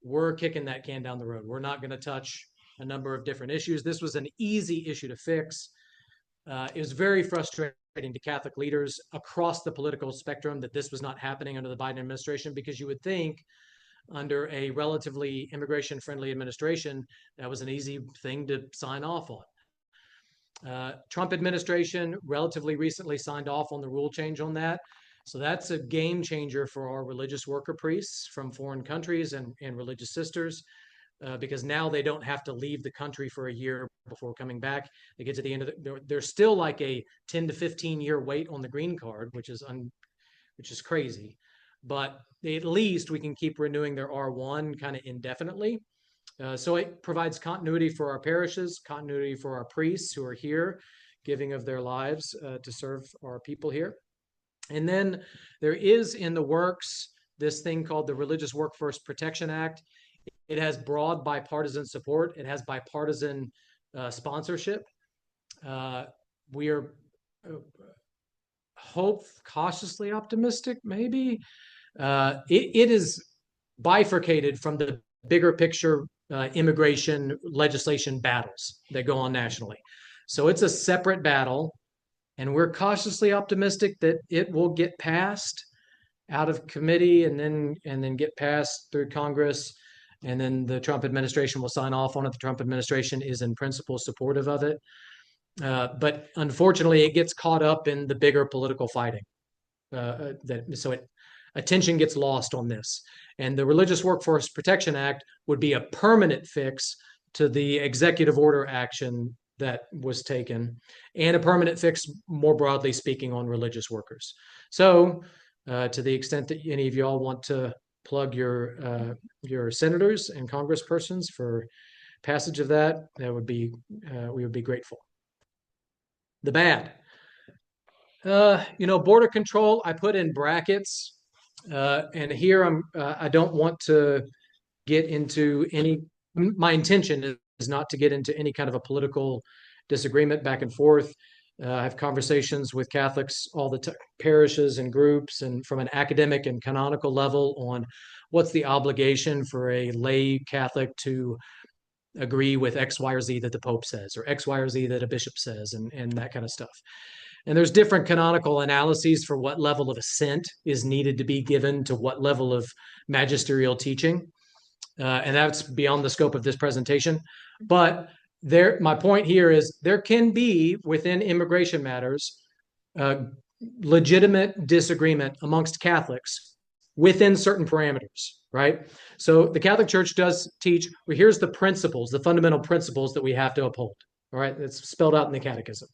we're kicking that can down the road. We're not going to touch a number of different issues. This was an easy issue to fix. It was very frustrating to Catholic leaders across the political spectrum that this was not happening under the Biden administration, because you would think under a relatively immigration-friendly administration, that was an easy thing to sign off on. Trump administration relatively recently signed off on the rule change on that. So that's a game changer for our religious worker priests from foreign countries and religious sisters, because now they don't have to leave the country for a year before coming back. They get to the end of there's still like a 10 to 15 year wait on the green card, which is crazy. But at least we can keep renewing their R1 kind of indefinitely. So it provides continuity for our parishes, continuity for our priests who are here, giving of their lives to serve our people here. And then there is in the works this thing called the Religious Workforce Protection Act. It has broad bipartisan support. It has bipartisan sponsorship. We are cautiously optimistic, maybe. It is bifurcated from the bigger picture immigration legislation battles that go on nationally. So it's a separate battle. And we're cautiously optimistic that it will get passed out of committee and then get passed through Congress. And then the Trump administration will sign off on it. The Trump administration is in principle supportive of it. But unfortunately, it gets caught up in the bigger political fighting. Attention gets lost on this. And the Religious Workforce Protection Act would be a permanent fix to the executive order action that was taken, and a permanent fix, more broadly speaking, on religious workers. So to the extent that any of y'all want to plug your senators and congresspersons for passage of that, we would be grateful. The bad. Border control, I put in brackets, and here I don't want to get into my intention is not to get into any kind of a political disagreement back and forth. I have conversations with Catholics, all the parishes and groups, and from an academic and canonical level on what's the obligation for a lay Catholic to agree with X, Y, or Z that the Pope says, or X, Y, or Z that a bishop says, and that kind of stuff. And there's different canonical analyses for what level of assent is needed to be given to what level of magisterial teaching. And that's beyond the scope of this presentation. But my point here is there can be, within immigration matters, legitimate disagreement amongst Catholics within certain parameters, right? So the Catholic Church does teach, well, here's the principles, the fundamental principles that we have to uphold, all right? It's spelled out in the Catechism.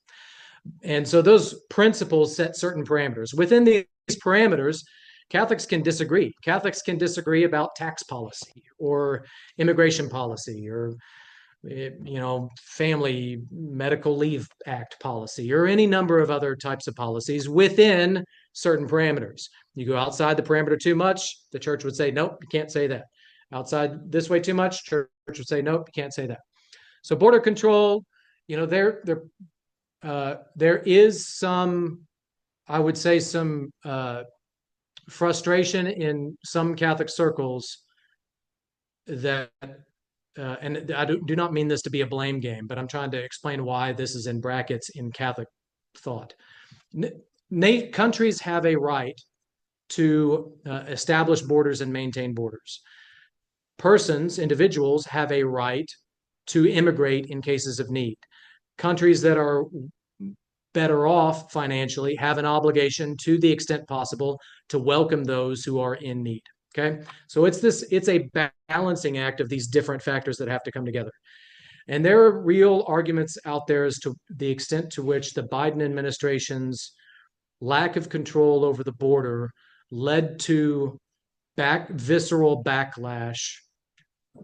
And so those principles set certain parameters. Within these parameters, Catholics can disagree. Catholics can disagree about tax policy or immigration policy or, family medical leave act policy or any number of other types of policies within certain parameters. You go outside the parameter too much, the church would say, nope, you can't say that. Outside this way too much, church would say, nope, you can't say that. So border control, there is some, I would say, some frustration in some Catholic circles that, and I do not mean this to be a blame game, but I'm trying to explain why this is in brackets in Catholic thought. Countries have a right to establish borders and maintain borders. Individuals have a right to immigrate in cases of need. Countries that are better off financially have an obligation, to the extent possible, to welcome those who are in need. Okay, so it's a balancing act of these different factors that have to come together. And there are real arguments out there as to the extent to which the Biden administration's lack of control over the border led to visceral backlash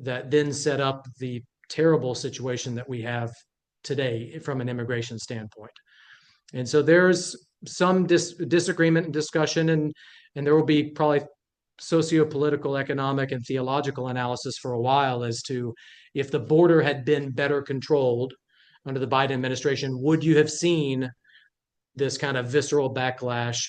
that then set up the terrible situation that we have today from an immigration standpoint. And so there's some disagreement and discussion, and there will be probably socio-political, economic, and theological analysis for a while as to if the border had been better controlled under the Biden administration, would you have seen this kind of visceral backlash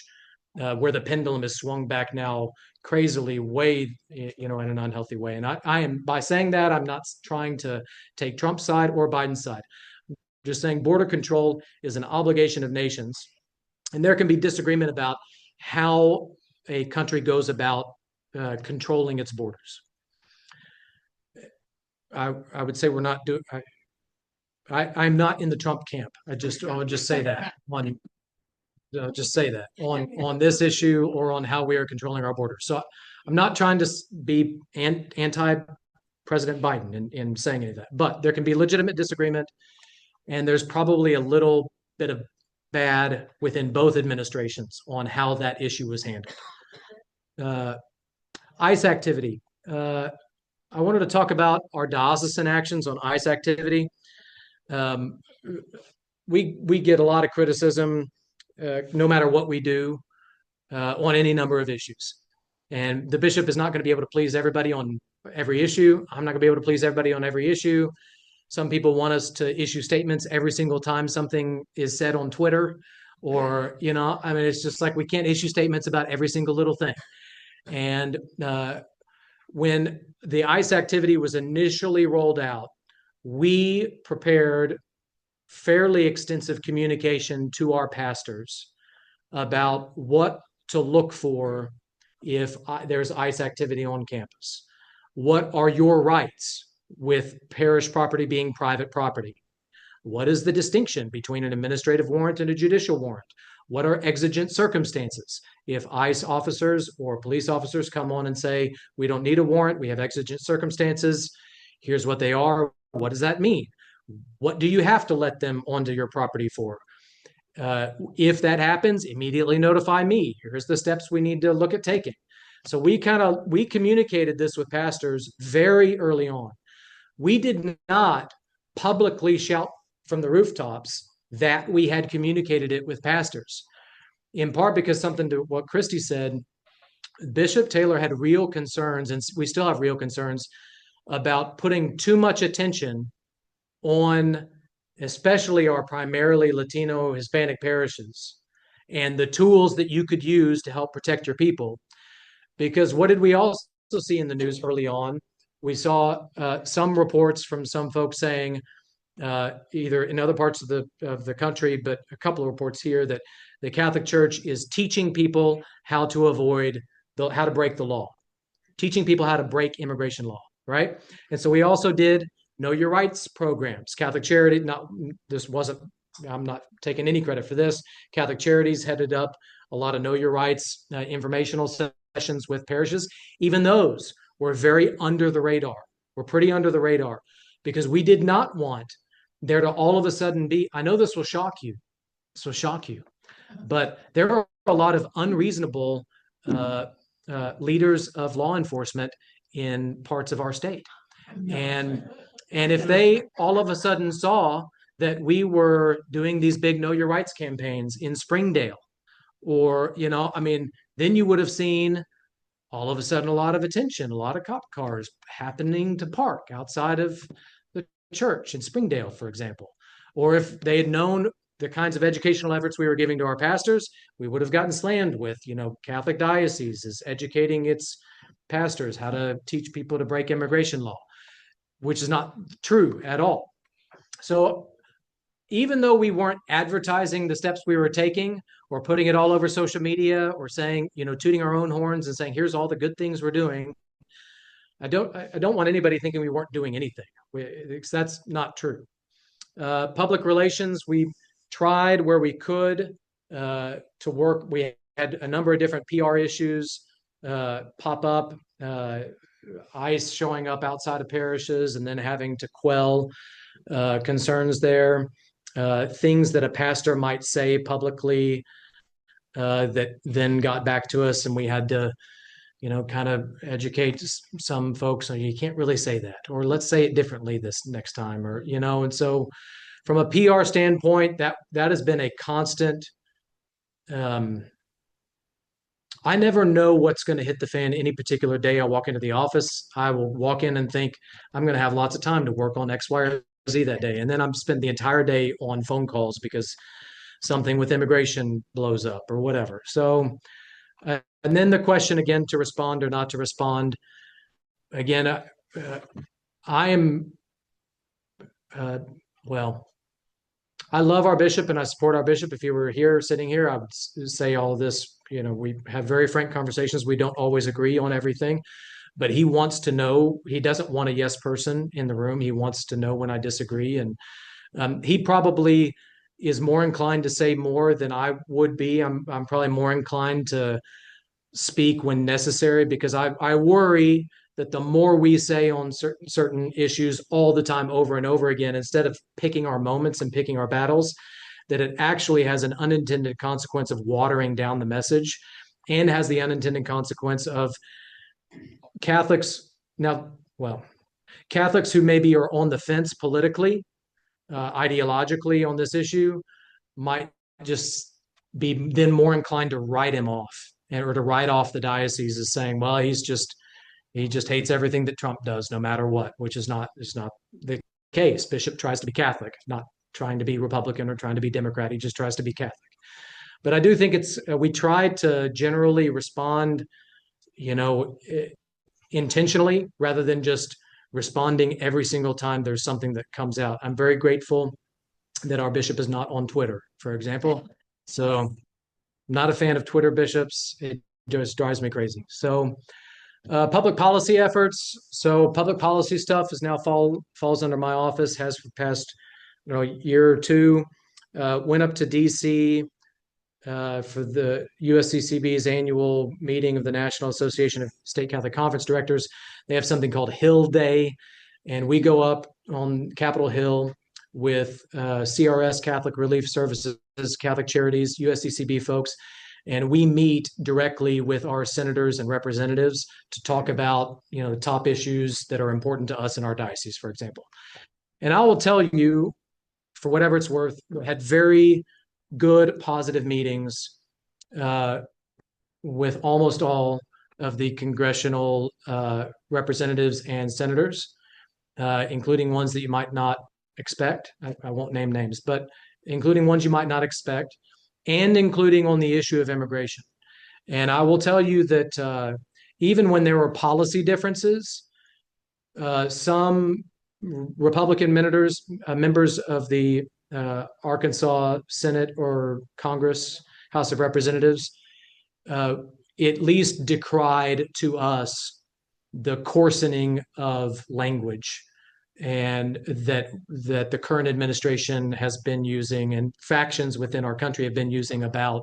where the pendulum is swung back now crazily way, in an unhealthy way. And I am, by saying that, I'm not trying to take Trump's side or Biden's side. I'm just saying border control is an obligation of nations. And there can be disagreement about how a country goes about controlling its borders. I would say we're not doing. I'm not in the Trump camp. I would just say that just say that on this issue or on how we are controlling our borders. So I'm not trying to be anti-President Biden in saying any of that, but there can be legitimate disagreement, and there's probably a little bit of bad within both administrations on how that issue was handled. ICE activity. I wanted to talk about our diocesan actions on ICE activity. We get a lot of criticism no matter what we do on any number of issues. And the bishop is not going to be able to please everybody on every issue. I'm not going to be able to please everybody on every issue. Some people want us to issue statements every single time something is said on Twitter, or, it's just like we can't issue statements about every single little thing. And when the ICE activity was initially rolled out, we prepared fairly extensive communication to our pastors about what to look for if there's ICE activity on campus. What are your rights with parish property being private property? What is the distinction between an administrative warrant and a judicial warrant? What are exigent circumstances? If ICE officers or police officers come on and say, we don't need a warrant, we have exigent circumstances, here's what they are, what does that mean? What do you have to let them onto your property for? If that happens, immediately notify me. Here's the steps we need to look at taking. So we communicated this with pastors very early on. We did not publicly shout from the rooftops that we had communicated it with pastors, in part because something to what Kristy said, Bishop Taylor had real concerns, and we still have real concerns about putting too much attention on especially our primarily Latino Hispanic parishes and the tools that you could use to help protect your people. Because what did we also see in the news early on? We saw some reports from some folks saying, either in other parts of the country, but a couple of reports here, that the Catholic Church is teaching people how to break the law, teaching people how to break immigration law, right? And so we also did Know Your Rights programs. Catholic Charity, I'm not taking any credit for this. Catholic Charities headed up a lot of Know Your Rights informational sessions with parishes. Even those were very under the radar. We're pretty under the radar because we did not want there to all of a sudden be, I know this will shock you. But there are a lot of unreasonable leaders of law enforcement in parts of our state. And if they all of a sudden saw that we were doing these big Know Your Rights campaigns in Springdale, or, then you would have seen all of a sudden a lot of attention, a lot of cop cars happening to park outside of the church in Springdale, for example. Or if they had known the kinds of educational efforts we were giving to our pastors, we would have gotten slammed with, Catholic Diocese is educating its pastors how to teach people to break immigration law, which is not true at all. So even though we weren't advertising the steps we were taking or putting it all over social media or saying, tooting our own horns and saying, here's all the good things we're doing, I don't want anybody thinking we weren't doing anything. That's not true. Public relations, we tried where we could to work. We had a number of different PR issues pop up, ICE showing up outside of parishes and then having to quell concerns there, things that a pastor might say publicly that then got back to us, and we had to, kind of educate some folks. So you can't really say that, or let's say it differently this next time, or and so from a PR standpoint, that has been a constant. I never know what's going to hit the fan any particular day. I walk into the office, I will walk in and think I'm going to have lots of time to work on X, Y, or Z that day. And then I'm spend the entire day on phone calls because something with immigration blows up or whatever. So, and then the question again, to respond or not to respond. Again, I am, well, I love our bishop and I support our bishop. If he were here, sitting here, I would say all of this. We have very frank conversations. We don't always agree on everything, but he wants to know. He doesn't want a yes person in the room. He wants to know when I disagree. And he probably is more inclined to say more than I would be. I'm probably more inclined to speak when necessary, because I worry that the more we say on certain issues all the time over and over again, instead of picking our moments and picking our battles, that it actually has an unintended consequence of watering down the message, and has the unintended consequence of Catholics Catholics who maybe are on the fence politically, ideologically on this issue, might just be then more inclined to write him off, or to write off the diocese as saying, well, he just hates everything that Trump does, no matter what, which is not the case. Bishop tries to be Catholic, not trying to be Republican or trying to be Democrat. He just tries to be Catholic. But I do think we try to generally respond, intentionally, rather than just responding every single time there's something that comes out. I'm very grateful that our bishop is not on Twitter, for example. So I'm not a fan of Twitter bishops. It just drives me crazy. So public policy efforts. So public policy stuff is now falls under my office, has for the past year or two. Went up to DC for the USCCB's annual meeting of the National Association of State Catholic Conference Directors. They have something called Hill Day, and we go up on Capitol Hill with CRS, Catholic Relief Services, Catholic Charities, USCCB folks, and we meet directly with our senators and representatives to talk about the top issues that are important to us in our diocese, for example. And I will tell you, for whatever it's worth, had very good, positive meetings with almost all of the congressional representatives and senators, including ones that you might not expect. I won't name names, but including ones you might not expect, and including on the issue of immigration. And I will tell you that even when there were policy differences, some Republican members of the Arkansas Senate or Congress, House of Representatives, at least decried to us the coarsening of language and that the current administration has been using, and factions within our country have been using, about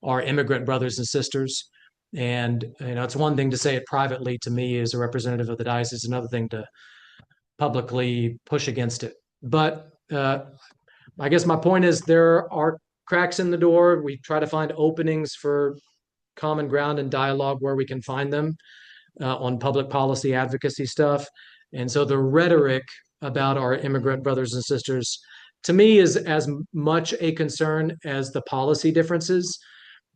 our immigrant brothers and sisters. And it's one thing to say it privately to me as a representative of the diocese, another thing to publicly push against it. But I guess my point is, there are cracks in the door. We try to find openings for common ground and dialogue where we can find them on public policy advocacy stuff. And so the rhetoric about our immigrant brothers and sisters, to me, is as much a concern as the policy differences,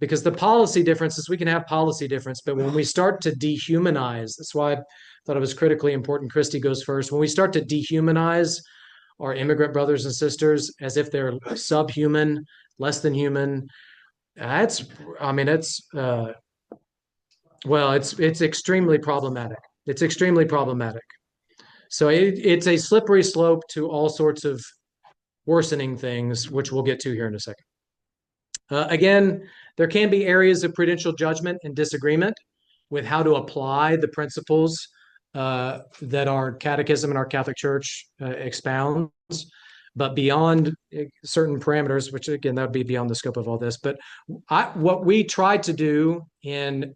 because the policy differences, we can have policy difference, but when we start to dehumanize, that's why I thought it was critically important Kristy goes first. When we start to dehumanize our immigrant brothers and sisters as if they're subhuman, less than human, it's extremely problematic. It's extremely problematic. So it's a slippery slope to all sorts of worsening things, which we'll get to here in a second. Again, there can be areas of prudential judgment and disagreement with how to apply the principles that our catechism and our Catholic Church expounds, but beyond certain parameters, which again, that would be beyond the scope of all this. But what we try to do in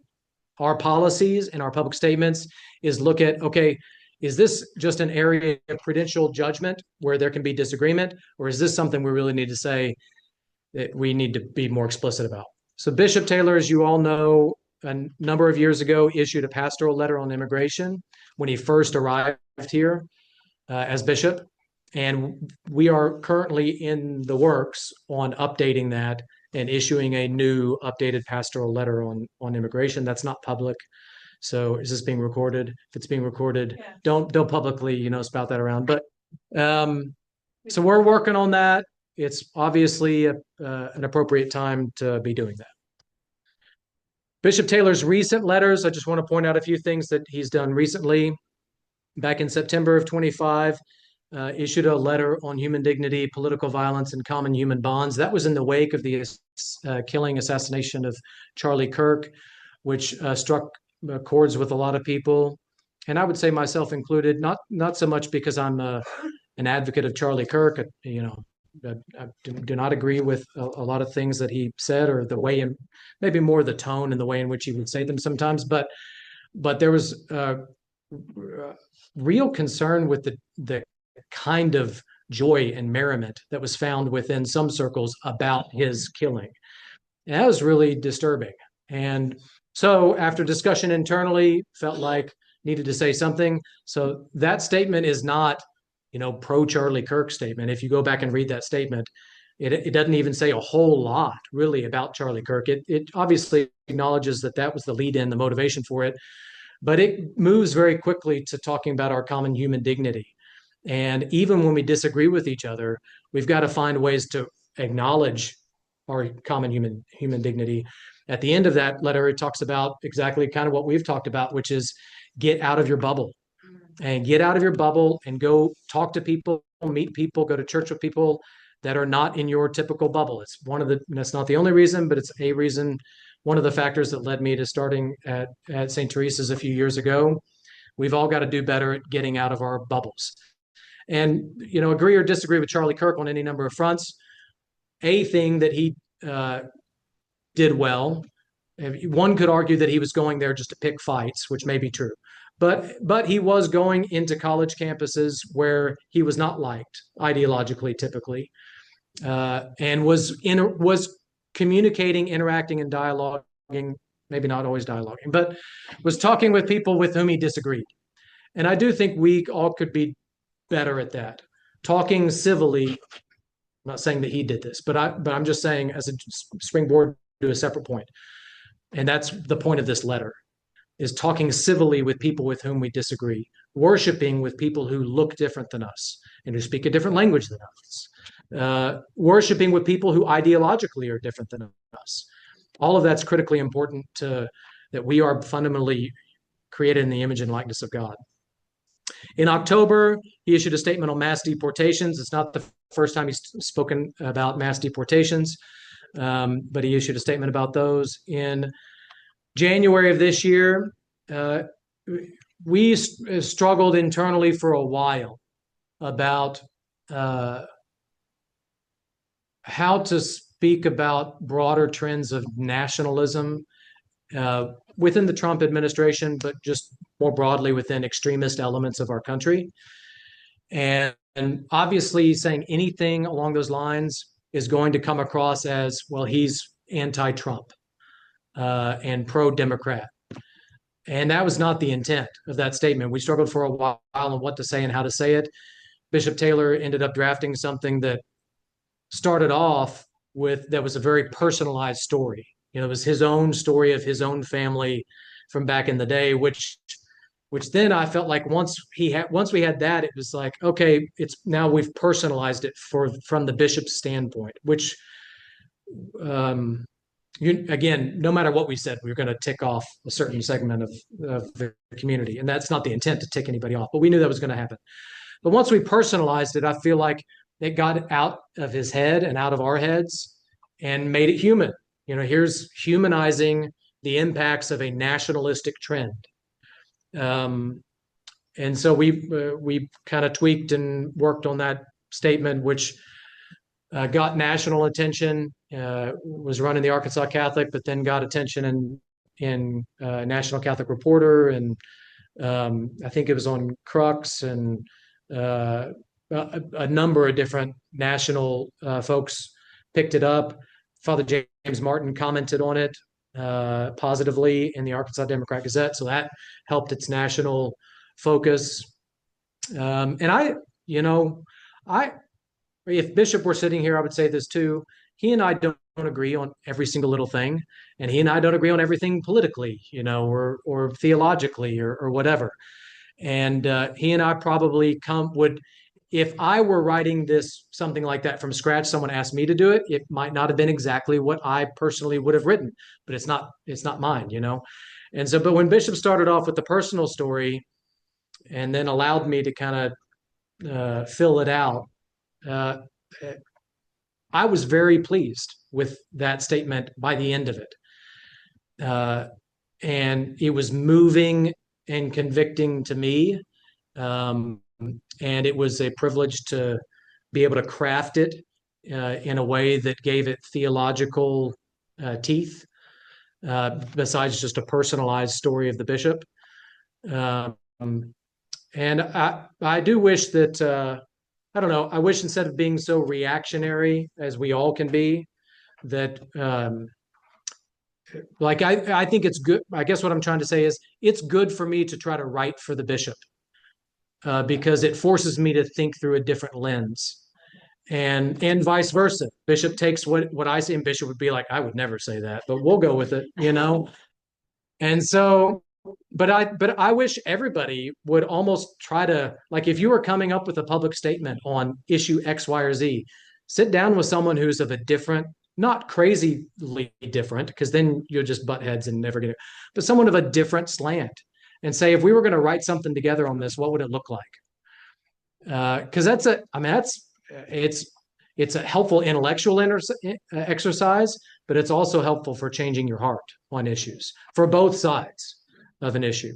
our policies and our public statements is look at, okay, is this just an area of prudential judgment where there can be disagreement, or is this something we really need to say that we need to be more explicit about? So Bishop Taylor, as you all know, a number of years ago issued a pastoral letter on immigration when he first arrived here as bishop. And we are currently in the works on updating that and issuing a new updated pastoral letter on immigration. That's not public. So is this being recorded? If it's being recorded, Yeah. don't publicly, spout that around. But so we're working on that. It's obviously an appropriate time to be doing that. Bishop Taylor's recent letters, I just want to point out a few things that he's done recently. Back in September of 25, issued a letter on human dignity, political violence, and common human bonds. That was in the wake of the assassination of Charlie Kirk, which struck chords with a lot of people. And I would say myself included, not so much because I'm an advocate of Charlie Kirk. I do not agree with a lot of things that he said, or the way, in maybe more the tone and the way in which he would say them sometimes. But there was real concern with the kind of joy and merriment that was found within some circles about his killing. And that was really disturbing. And so after discussion internally, felt like needed to say something. So that statement is not, pro Charlie Kirk statement. If you go back and read that statement, it doesn't even say a whole lot really about Charlie Kirk. It obviously acknowledges that was the lead in, the motivation for it, but it moves very quickly to talking about our common human dignity. And even when we disagree with each other, we've got to find ways to acknowledge our common human dignity. At the end of that letter, it talks about exactly kind of what we've talked about, which is get out of your bubble. And get out of your bubble and go talk to people, meet people, go to church with people that are not in your typical bubble. That's not the only reason, but it's a reason, one of the factors that led me to starting at St. Teresa's a few years ago. We've all got to do better at getting out of our bubbles. And, agree or disagree with Charlie Kirk on any number of fronts. A thing that he did well, one could argue that he was going there just to pick fights, which may be true. But he was going into college campuses where he was not liked ideologically, typically, and was communicating, interacting, and dialoguing, maybe not always dialoguing, but was talking with people with whom he disagreed. And I do think we all could be better at that, talking civilly. I'm not saying that he did this, but I'm just saying as a springboard to a separate point. And that's the point of this letter, is talking civilly with people with whom we disagree, worshiping with people who look different than us and who speak a different language than us, worshiping with people who ideologically are different than us. All of that's critically important that we are fundamentally created in the image and likeness of God. In October, he issued a statement on mass deportations. It's not the first time he's spoken about mass deportations, but he issued a statement about those. In January of this year, we struggled internally for a while about how to speak about broader trends of nationalism within the Trump administration, but just more broadly within extremist elements of our country. And obviously saying anything along those lines is going to come across as, well, he's anti-Trump and pro-Democrat. And that was not the intent of that statement. We struggled for a while on what to say and how to say it. Bishop Taylor ended up drafting something that started off that was a very personalized story. It was his own story of his own family from back in the day, which then I felt like once we had that, it was like, okay, now we've personalized it from the bishop's standpoint, which again, no matter what we said, we were going to tick off a certain segment of the community. And that's not the intent to tick anybody off, but we knew that was going to happen. But once we personalized it, I feel like it got out of his head and out of our heads and made it human. Here's humanizing the impacts of a nationalistic trend. And so we kind of tweaked and worked on that statement, which got national attention, was run in the Arkansas Catholic, but then got attention in National Catholic Reporter and I think it was on Crux and a number of different national folks picked it up. Father James Martin commented on it positively in the Arkansas Democrat Gazette, so that helped its national focus. And if Bishop were sitting here, I would say this too. He and I don't agree on every single little thing, and he and I don't agree on everything politically, or theologically, or whatever. And he and I probably if I were writing something like that from scratch, someone asked me to do it, it might not have been exactly what I personally would have written, but it's not mine, And so, but when Bishop started off with the personal story and then allowed me to kind of fill it out, I was very pleased with that statement by the end of it. And it was moving and convicting to me. And it was a privilege to be able to craft it in a way that gave it theological teeth, besides just a personalized story of the bishop. And I do wish that, I don't know, I wish instead of being so reactionary as we all can be, that I think it's good. I guess what I'm trying to say is it's good for me to try to write for the bishop because it forces me to think through a different lens, and vice versa. Bishop takes what I say, and Bishop would be like, I would never say that, but we'll go with it, And so, but I wish everybody would almost try to, like, if you were coming up with a public statement on issue X, Y, or Z, sit down with someone who's of a different, not crazily different, because then you'll just butt heads and never get it, but someone of a different slant, and say, if we were going to write something together on this, what would it look like? Because it's a helpful intellectual exercise, but it's also helpful for changing your heart on issues for both sides of an issue.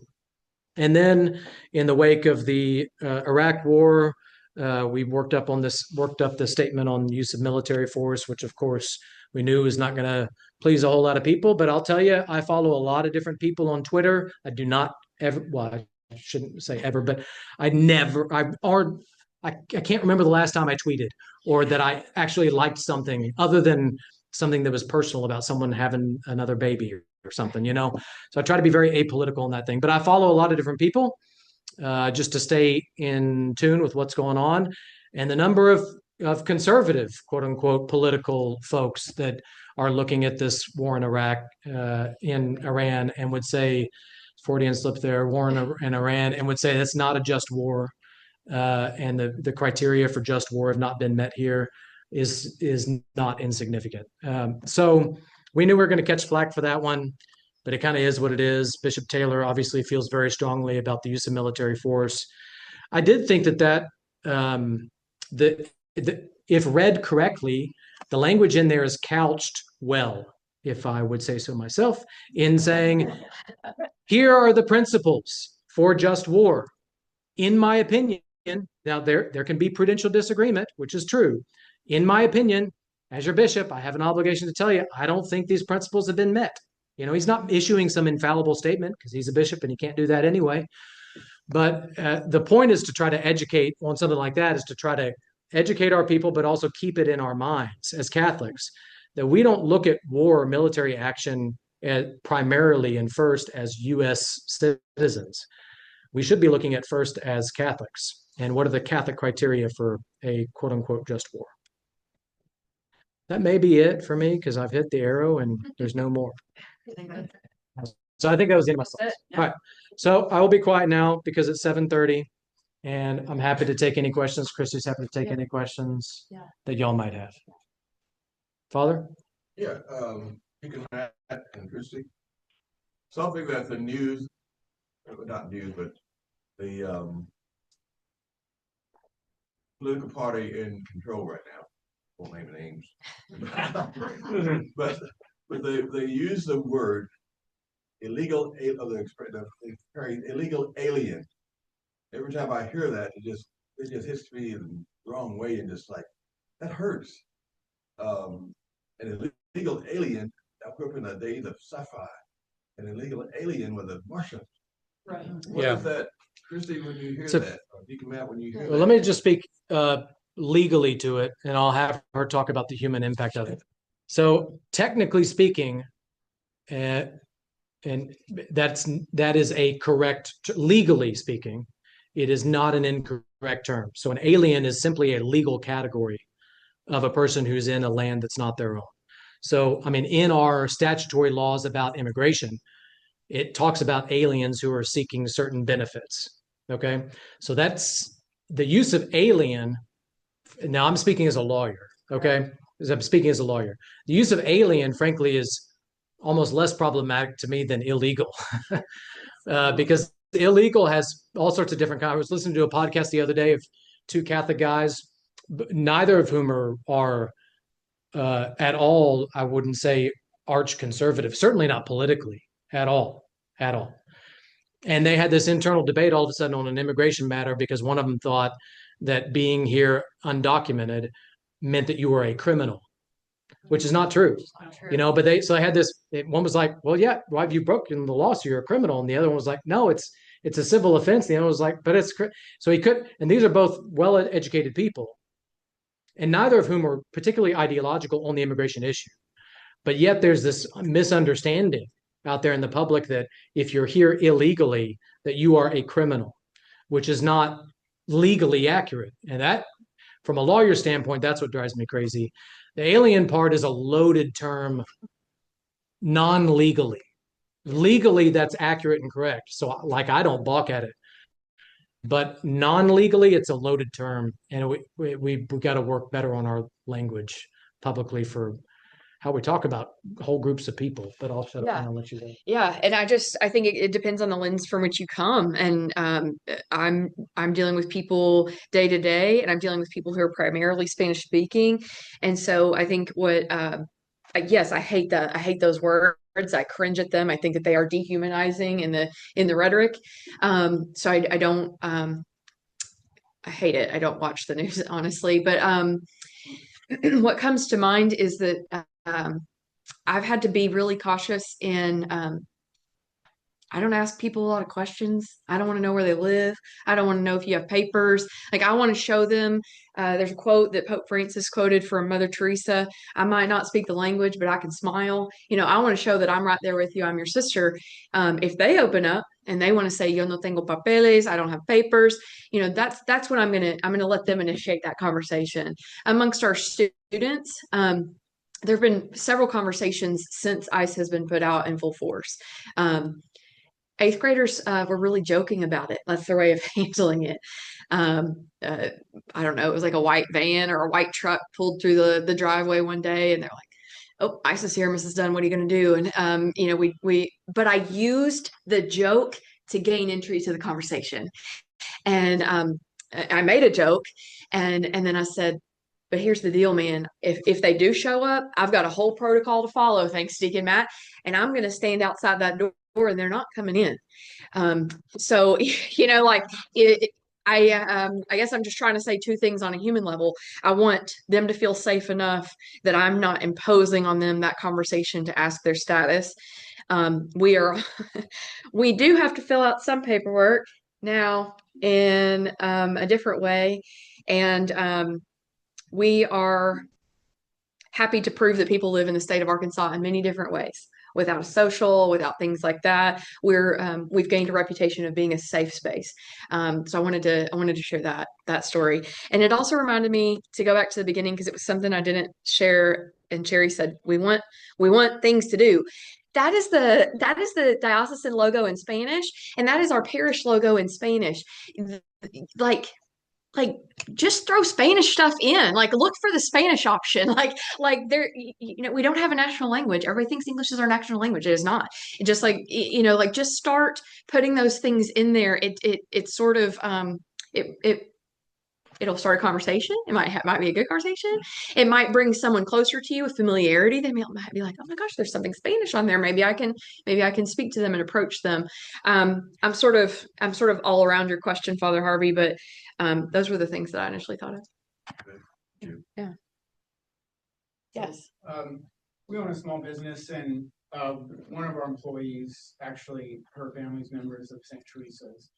And then in the wake of the Iraq War, we worked up the statement on the use of military force, which of course we knew was not going to please a whole lot of people. But I'll tell you, I follow a lot of different people on Twitter. I do not ever, well, I shouldn't say ever, but I can't remember the last time I tweeted or that I actually liked something other than something that was personal about someone having another baby or something, So I try to be very apolitical in that thing, but I follow a lot of different people just to stay in tune with what's going on. And the number of conservative, quote unquote, political folks that are looking at this war in Iraq, in Iran, and would say, Freudian slip there, war in Iran, and would say that's not a just war. And the criteria for just war have not been met here is not insignificant. So we knew we were going to catch flack for that one, but it kind of is what it is. Bishop Taylor obviously feels very strongly about the use of military force. I did think that if read correctly, the language in there is couched well, if I would say so myself, in saying, here are the principles for just war. In my opinion, now there can be prudential disagreement, which is true. In my opinion, as your bishop, I have an obligation to tell you, I don't think these principles have been met. He's not issuing some infallible statement because he's a bishop and he can't do that anyway. But the point is to try to educate on something like that, is to try to educate our people, but also keep it in our minds as Catholics, that we don't look at war or military action primarily and first as U.S. citizens. We should be looking at first as Catholics. And what are the Catholic criteria for a quote unquote just war? That may be it for me because I've hit the arrow and there's no more. So I think that was the end of my slides. All right. So I will be quiet now because it's 7:30 and I'm happy to take any questions. Kristy's happy to take any questions that y'all might have. Father? Yeah, Deacon Matt and Kristy. Something that the news, not news, but the political party in control right now, won't name names, but they use the word illegal, illegal alien. Every time I hear that, it just hits me in the wrong way and just like, that hurts. An illegal alien, I grew up in the days of sci-fi. An illegal alien was a Martian. Right. What Yeah. is that, Kristy, when you hear So- that, or Deacon Matt, when you hear Well, that? let me just speak legally to it, and I'll have her talk about the human impact of it. So, technically speaking, uh, and that is a correct, legally speaking, it is not an incorrect term. So, an alien is simply a legal category of a person who's in a land that's not their own. So, I mean, in our statutory laws about immigration, it talks about aliens who are seeking certain benefits. Okay. So that's the use of alien. Now I'm speaking as a lawyer. Okay. As I'm speaking as a lawyer. The use of alien, frankly, is almost less problematic to me than illegal. Because illegal has all sorts of different kinds. I was listening to a podcast the other day of two Catholic guys, neither of whom are at all, I wouldn't say arch conservative, certainly not politically at all, at all. And they had this internal debate all of a sudden on an immigration matter because one of them thought that being here undocumented meant that you were a criminal, which is not true. You know, but so I had this, one was like, well, yeah, why have you broken the law? So you're a criminal. And the other one was like, no, it's a civil offense. The other one was like, but so he could, and these are both well-educated people, and neither of whom are particularly ideological on the immigration issue. But yet there's this misunderstanding out there in the public that if you're here illegally, that you are a criminal, which is not legally accurate. And that, from a lawyer standpoint, that's what drives me crazy. The alien part is a loaded term non-legally. Legally, that's accurate and correct. So, like, I don't balk at it. But non-legally, it's a loaded term, and we got to work better on our language publicly for how we talk about whole groups of people. But I'll shut up and I'll let you go. Yeah, and I think it depends on the lens from which you come. And I'm dealing with people day to day, and I'm dealing with people who are primarily Spanish speaking. And so I think yes, I hate that. I hate those words. I cringe at them. I think that they are dehumanizing in the rhetoric. So I don't I hate it. I don't watch the news, honestly. But what comes to mind is that I've had to be really cautious in I don't ask people a lot of questions. I don't want to know where they live. I don't want to know if you have papers. Like, I want to show them. There's a quote that Pope Francis quoted from Mother Teresa. I might not speak the language, but I can smile. You know, I want to show that I'm right there with you. I'm your sister. If they open up and they want to say, yo no tengo papeles, I don't have papers, you know, that's when I'm gonna let them initiate that conversation amongst our students. There have been several conversations since ICE has been put out in full force. Eighth graders were really joking about it. That's their way of handling it. I don't know. It was like a white van or a white truck pulled through the driveway one day, and they're like, "Oh, ICE is here, Mrs. Dunn. What are you going to do?" And you know, but I used the joke to gain entry to the conversation, and I made a joke, and then I said, "But here's the deal, man. If they do show up, I've got a whole protocol to follow, thanks, Deacon Matt, and I'm going to stand outside that door, and they're not coming in." So you know, like I guess I'm just trying to say two things on a human level. I want them to feel safe enough that I'm not imposing on them that conversation to ask their status. We do have to fill out some paperwork now in a different way, and we are happy to prove that people live in the state of Arkansas in many different ways, without a social, without things like that. We've gained a reputation of being a safe space. So I wanted to share that story. And it also reminded me to go back to the beginning, because it was something I didn't share. And Cherry said, we want things to do. That is the diocesan logo in Spanish, and that is our parish logo in Spanish. Like just throw Spanish stuff in, like look for the Spanish option. Like there, you know, we don't have a national language. Everybody thinks English is our national language. It is not. It just, like, you know, like, just start putting those things in there. It sort of it'll start a conversation. It might be a good conversation. It might bring someone closer to you with familiarity. They might be like, oh my gosh, there's something Spanish on there. Maybe I can speak to them and approach them. I'm sort of all around your question, Father Harvey, but those were the things that I initially thought of. Yeah. Yes. We own a small business, and one of our employees, actually, her family's members of St. Teresa's.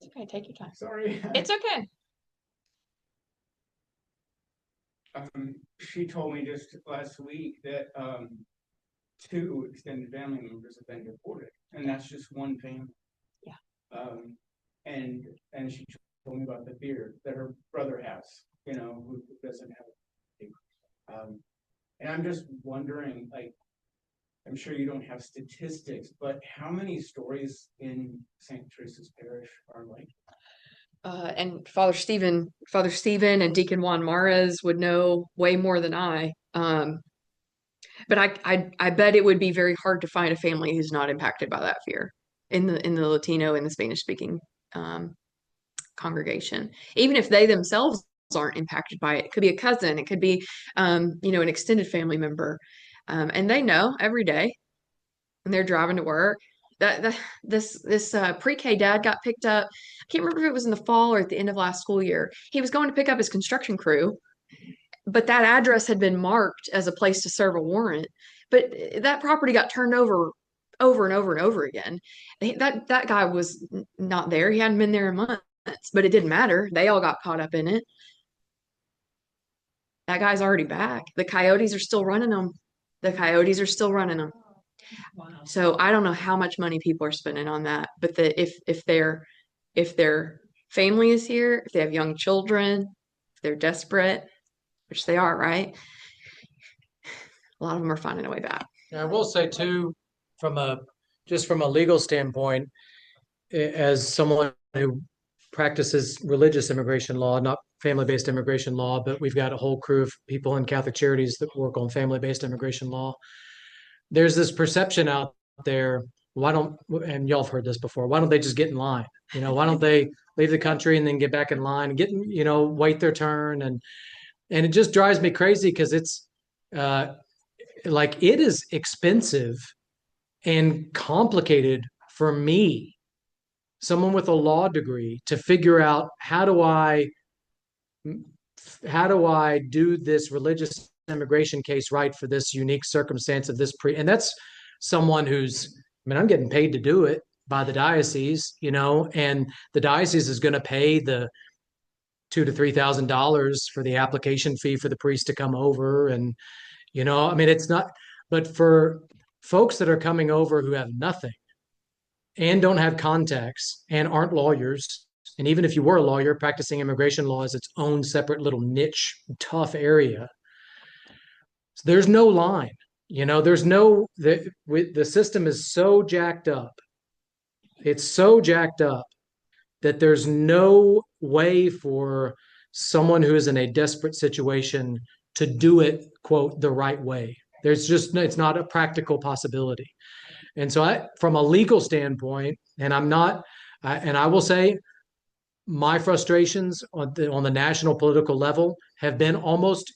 Okay, take your time. Sorry. It's okay. She told me just last week that, 2 extended family members have been deported, and that's just one family. Yeah. And she told me about the fear that her brother has, who doesn't have a and I'm just wondering, like, I'm sure you don't have statistics, but how many stories in St. Teresa's Parish are like? And Father Stephen and Deacon Juan Mares would know way more than I. But I bet it would be very hard to find a family who's not impacted by that fear in the Latino and the Spanish speaking congregation. Even if they themselves aren't impacted by it, it could be a cousin, it could be an extended family member, and they know every day when they're driving to work. This pre-K dad got picked up. I can't remember if it was in the fall or at the end of last school year. He was going to pick up his construction crew, but that address had been marked as a place to serve a warrant. But that property got turned over and over again. That guy was not there. He hadn't been there in months, but it didn't matter. They all got caught up in it. That guy's already back. The coyotes are still running them. Wow. So I don't know how much money people are spending on that, but if their family is here, if they have young children, if they're desperate, which they are, right? A lot of them are finding a way back. I will say too, from a legal standpoint, as someone who practices religious immigration law, not family-based immigration law, but we've got a whole crew of people in Catholic Charities that work on family-based immigration law. There's this perception out there, and y'all have heard this before, why don't they just get in line? Why don't they leave the country and then get back in line and wait their turn? And it just drives me crazy because it's like it is expensive and complicated for me, someone with a law degree, to figure out how do I do this religious immigration case right for this unique circumstance of this and that's someone who's, I'm getting paid to do it by the diocese, and the diocese is going to pay the $2,000 to $3,000 for the application fee for the priest to come over. And, it's not, but for folks that are coming over who have nothing and don't have contacts and aren't lawyers, and even if you were a lawyer, practicing immigration law is its own separate little niche, tough area. So there's no line, the system is so jacked up. It's so jacked up that there's no way for someone who is in a desperate situation to do it, quote, the right way. It's not a practical possibility. And so from a legal standpoint, and I will say my frustrations on the national political level have been almost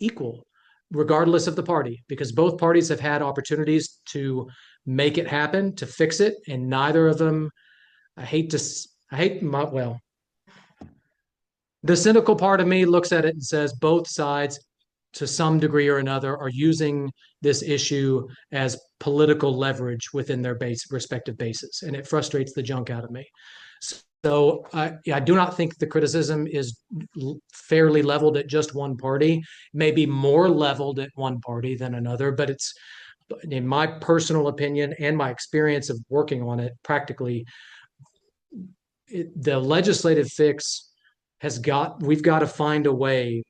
equal, regardless of the party, because both parties have had opportunities to make it happen, to fix it, and neither of them, the cynical part of me looks at it and says both sides, to some degree or another, are using this issue as political leverage within their respective bases, and it frustrates the junk out of me. So I do not think the criticism is fairly leveled at just one party, maybe more leveled at one party than another, but it's, in my personal opinion and my experience of working on it practically, the legislative fix we've got to find a way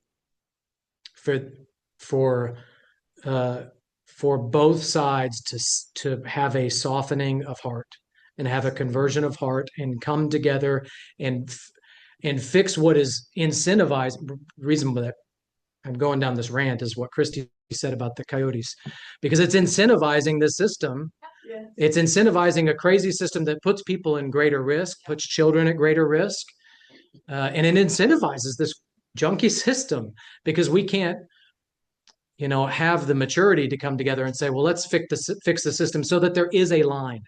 for both sides to have a softening of heart and have a conversion of heart and come together and fix what is incentivized. Reason that I'm going down this rant is what Kristy said about the coyotes, because it's incentivizing the system. Yes. It's incentivizing a crazy system that puts people in greater risk, puts children at greater risk, and it incentivizes this junky system because we can't, have the maturity to come together and say, well, let's fix the system so that there is a line.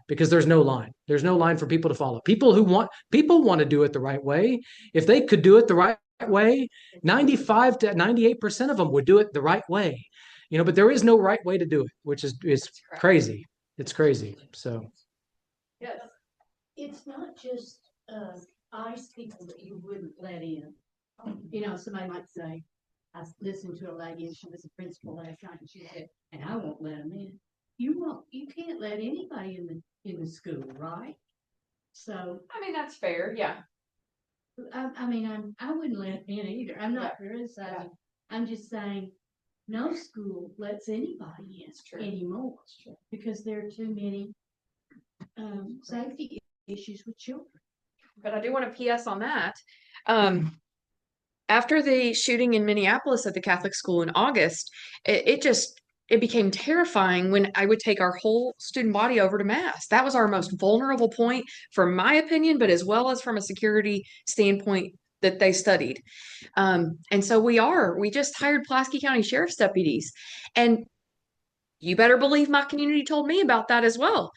because there's no line. There's no line for people to follow. People want to do it the right way. If they could do it the right way, 95 to 98% of them would do it the right way. But there is no right way to do it, which is crazy. It's crazy. So Yes. It's not just, ICE people that you wouldn't let in. Somebody might say, I listened to a lady and she was a principal last night and she said, and I won't let them in. You can't let anybody in the school, right? So, I mean, that's fair. Yeah. I wouldn't let in either. I'm not criticizing. I'm just saying, no school lets anybody in anymore because there are too many safety issues with children. But I do want to PS on that. After the shooting in Minneapolis at the Catholic school in August, it became terrifying when I would take our whole student body over to mass. That was our most vulnerable point, from my opinion, but as well as from a security standpoint that they studied. And so we just hired Pulaski County Sheriff's deputies, and you better believe my community told me about that as well.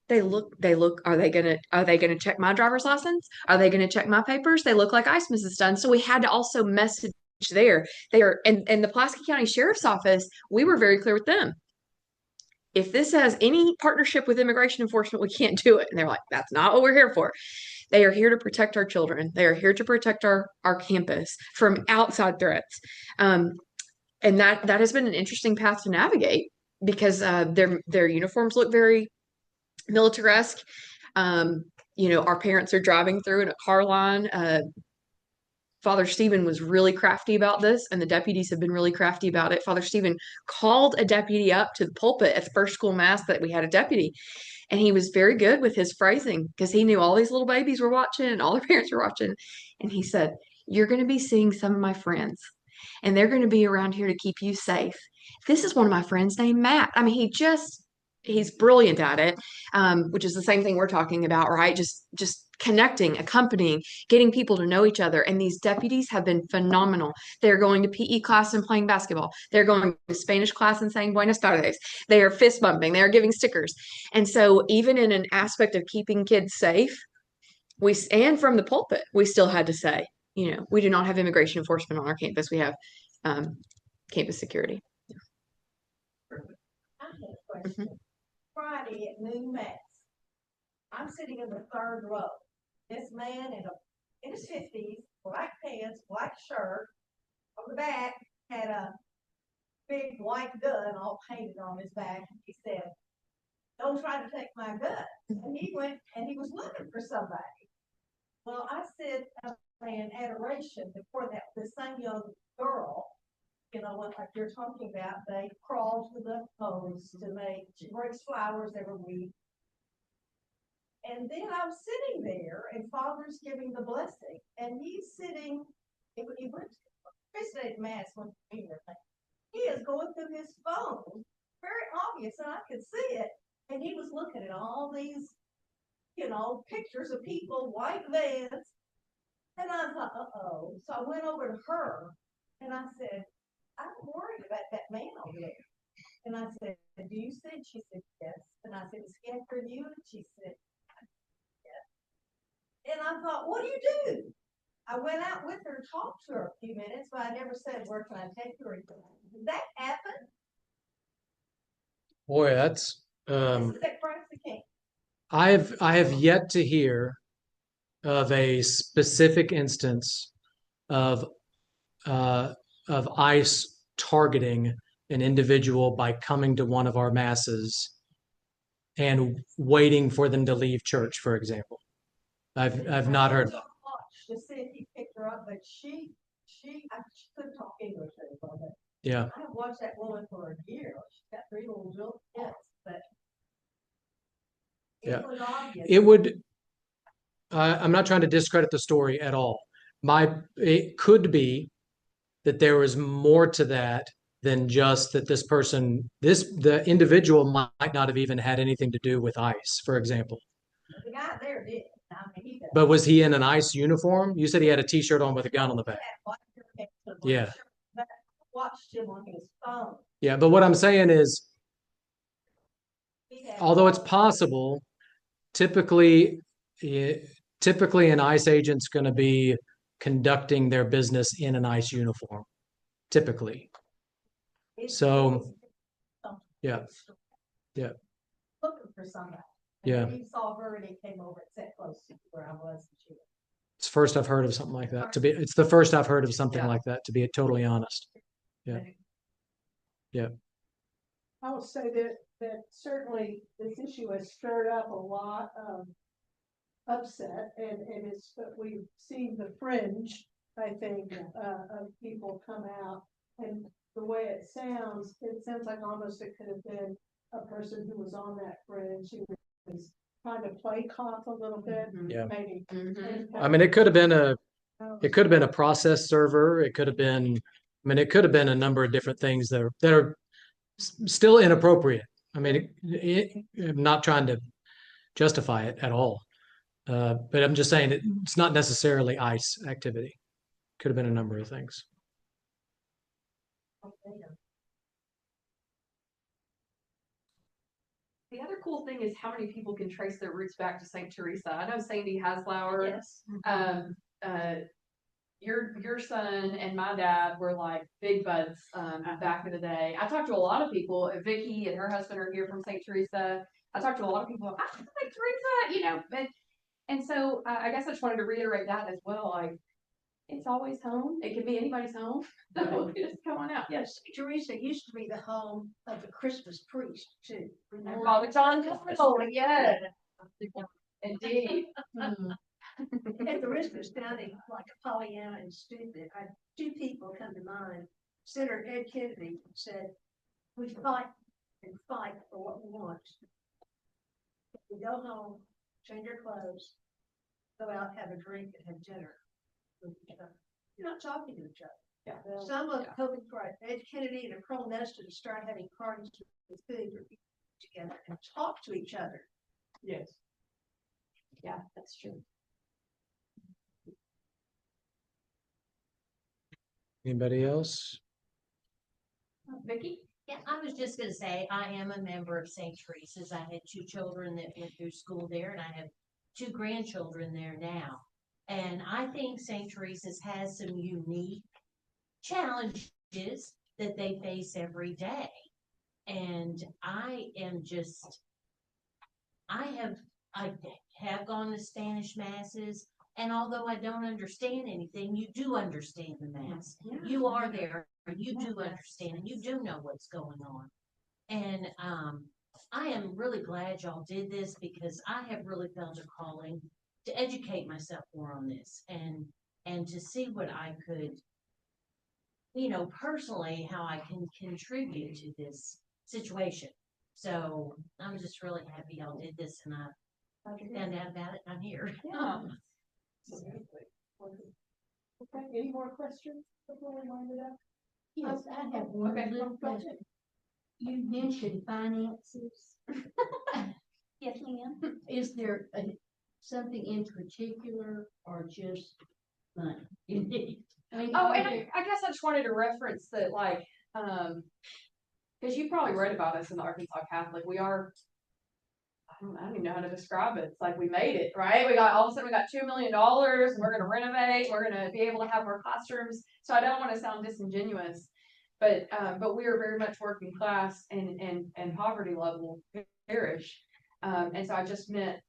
They look, are they gonna check my driver's license? Are they gonna check my papers? They look like ICE, Mrs. Dunn. So we had to also message there. And the Pulaski County Sheriff's Office, we were very clear with them. If this has any partnership with immigration enforcement, we can't do it. And they're like, that's not what we're here for. They are here to protect our children. They are here to protect our campus from outside threats. And that has been an interesting path to navigate because their uniforms look very militaresque. Our parents are driving through in a car line. Father Stephen was really crafty about this, and the deputies have been really crafty about it. Father Stephen called a deputy up to the pulpit at the first school mass that we had a deputy, and he was very good with his phrasing because he knew all these little babies were watching and all their parents were watching. And he said, "You're going to be seeing some of my friends, and they're going to be around here to keep you safe. This is one of my friends named Matt." I mean, he's brilliant at it, which is the same thing we're talking about, right? Just connecting, accompanying, getting people to know each other. And these deputies have been phenomenal. They're going to PE class and playing basketball. They're going to Spanish class and saying Buenas tardes. They are fist bumping. They are giving stickers. And so even in an aspect of keeping kids safe, and from the pulpit, we still had to say, we do not have immigration enforcement on our campus. We have campus security. I have a question. Friday at noon mass, I'm sitting in the third row. This man in his 50s, black pants, black shirt. On the back had a big white gun all painted on his back. He said, "Don't try to take my gun." And he went and he was looking for somebody. Well, I said, in adoration before that, the same young girl, what like you're talking about, they crawl to the hose she breaks flowers every week. And then I'm sitting there and Father's giving the blessing and he's sitting, he went to Kristy Mass when he is going through his phone, very obvious, and I could see it. And he was looking at all these, pictures of people, white vans. And I thought, uh-oh. So I went over to her and I said, "I'm worried about that man over there." And I said, "Do you see?" And she said, "Yes." And I said, "Is he after you?" And she said, "Yes." And I thought, what do you do? I went out with her, talked to her a few minutes, but I never said, "Where can I take her?" Did that happen? boy, that's This is at Christ the King. I have yet to hear of a specific instance of ICE targeting an individual by coming to one of our masses and waiting for them to leave church, for example. I've not heard. To see if he picked her up, but she couldn't talk English anymore. Yeah. I have watched that woman for a year. She's got 3 little kids, but it was obvious. It would. I'm not trying to discredit the story at all. It could be that there was more to that than just that the individual might not have even had anything to do with ICE, for example. The guy there did. But was he in an ICE uniform? You said he had a T-shirt on with a gun on the back. Yeah. But I watched him on his phone. Yeah, but what I'm saying is, although it's possible, typically, typically an ICE agent's going to be conducting their business in an ICE uniform, typically. So, yeah. Yeah. Looking for somebody. Yeah. And he saw her and he came over and sat close to where I was. And she was. It's the first I've heard of something like that. It's the first I've heard of something Yeah. like that, to be totally honest. Yeah. Yeah. I will say that certainly this issue has stirred up a lot of upset and it's, but we've seen the fringe, I think, of people come out. And the way it sounds like almost it could have been a person who was on that fringe who was trying to play cop a little bit, Yeah. maybe. I mean, it could have been a process server. It could have been, I mean, it could have been a number of different things that are still inappropriate. I mean, I'm not trying to justify it at all. But I'm just saying it's not necessarily ICE activity. Could have been a number of things. The other cool thing is how many people can trace their roots back to St. Teresa. I know Sandy Haslauer. Yes. Your son and my dad were like big buds back in the day. I talked to a lot of people. Vicky and her husband are here from St. Teresa. I talked to a lot of people. I St. Teresa, and so I guess I just wanted to reiterate that as well. Like, it's always home. It can be anybody's home. So just come on out. Yes, Teresa used to be the home of the Christmas priest too. Remember? Father John Cole, yeah. Indeed. At the risk of sounding like a Pollyanna and stupid, two people come to mind. Senator Ed Kennedy said, "We fight and fight for what we want. We go home, change our clothes, go out, have a drink, and have dinner with each other. You're not talking to each other." Yeah. Some of hoping for Ed Kennedy and a Pearl Nestor to start having parties with food or together and talk to each other. Yes. Yeah, that's true. Anybody else? Vicky? Yeah, I was just gonna say, I am a member of St. Teresa's. I had 2 children that went through school there, and I have 2 grandchildren there now. And I think St. Teresa's has some unique challenges that they face every day. And I have gone to Spanish masses, and although I don't understand anything, you do understand the mass. You are there, you do understand, and you do know what's going on. And I am really glad y'all did this because I have really felt a calling to educate myself more on this and to see what I could, personally, how I can contribute to this situation. So I'm just really happy y'all did this, and I found out about it, and I'm here. Okay, any more questions before we wind it up? Yes, I have one little question. You mentioned finances. Yes, ma'am. Is there something in particular or just money you need? And I guess I just wanted to reference that, like, because you probably read about us in the Arkansas Catholic. We are, I don't even know how to describe it. It's like we made it, right? All of a sudden we got $2 million. And we're going to renovate. We're going to be able to have more classrooms. So I don't want to sound disingenuous, but we are very much working class and poverty level parish. And so I just meant,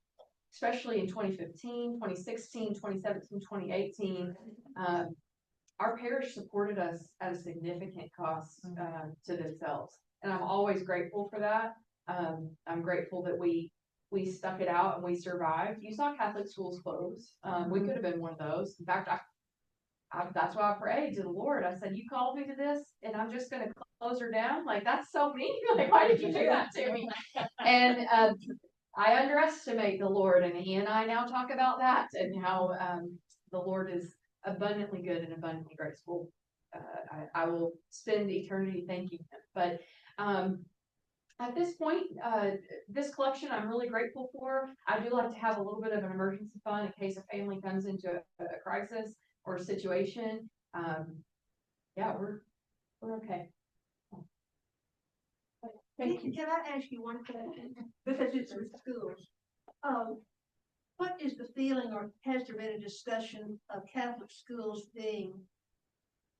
especially in 2015, 2016, 2017, 2018, our parish supported us at a significant cost to themselves. And I'm always grateful for that. I'm grateful that we stuck it out and we survived. You saw Catholic schools close. We could have been one of those. In fact, that's why I prayed to the Lord. I said, "You called me to this, and I'm just going to close her down." Like, that's so mean. Like, why did you do that to me? And I underestimate the Lord, and he and I now talk about that and how the Lord is abundantly good and abundantly graceful. I will spend eternity thanking him. But at this point, this collection I'm really grateful for. I do like to have a little bit of an emergency fund in case a family comes into a crisis or a situation. Yeah, we're okay. Can I ask you one question? Because it's in schools. What is the feeling, or has there been a discussion of Catholic schools being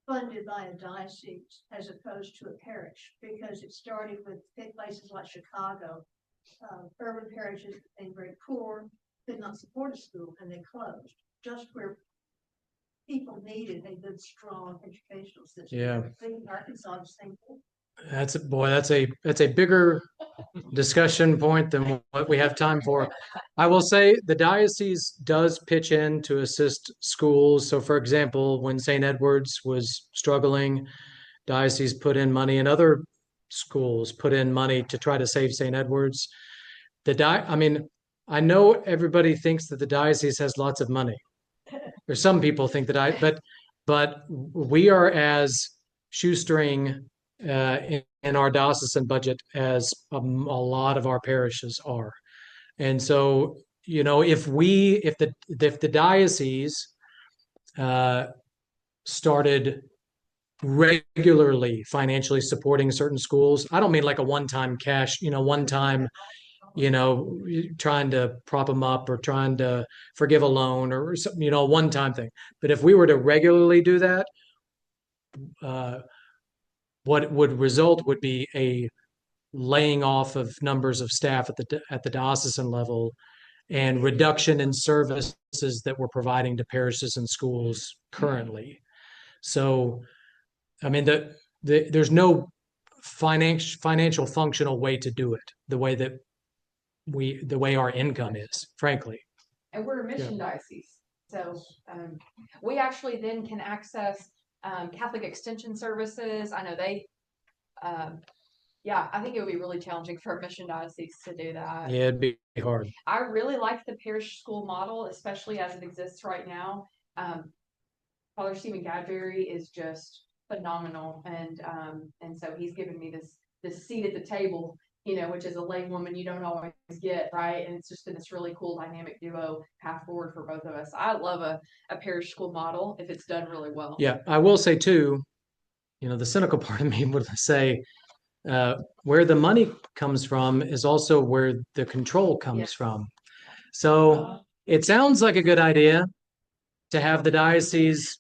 funded by a diocese as opposed to a parish? Because it started with places like Chicago, urban parishes being very poor, could not support a school, and they closed, just where people needed a good, strong educational system. Yeah. I think Arkansas is the same thing. That's a bigger discussion point than what we have time for. I will say the diocese does pitch in to assist schools. So for example, when St. Edward's was struggling, diocese put in money, and other schools put in money to try to save St. Edward's. I mean, I know everybody thinks that the diocese has lots of money. Or some people think but we are as shoestring in our diocesan budget as a lot of our parishes are. And so, you know, if the diocese started regularly financially supporting certain schools, I don't mean like a one-time cash, trying to prop them up or trying to forgive a loan or something, one-time thing. But if we were to regularly do that, what would result would be a laying off of numbers of staff at the diocesan level and reduction in services that we're providing to parishes and schools currently. So, I mean, there's no financial functional way to do it the way our income is, frankly. And we're a mission diocese. So we actually then can access Catholic Extension Services. I know I think it would be really challenging for a mission diocese to do that. Yeah, it'd be hard. I really like the parish school model, especially as it exists right now. Father Stephen Gadberry is just phenomenal, and so he's given me this seat at the table, which as a lay woman you don't always get, right? And it's just been this really cool dynamic duo path forward for both of us. I love a parish school model if it's done really well. Yeah, I will say too, the cynical part of me would say where the money comes from is also where the control comes from. So it sounds like a good idea to have the diocese,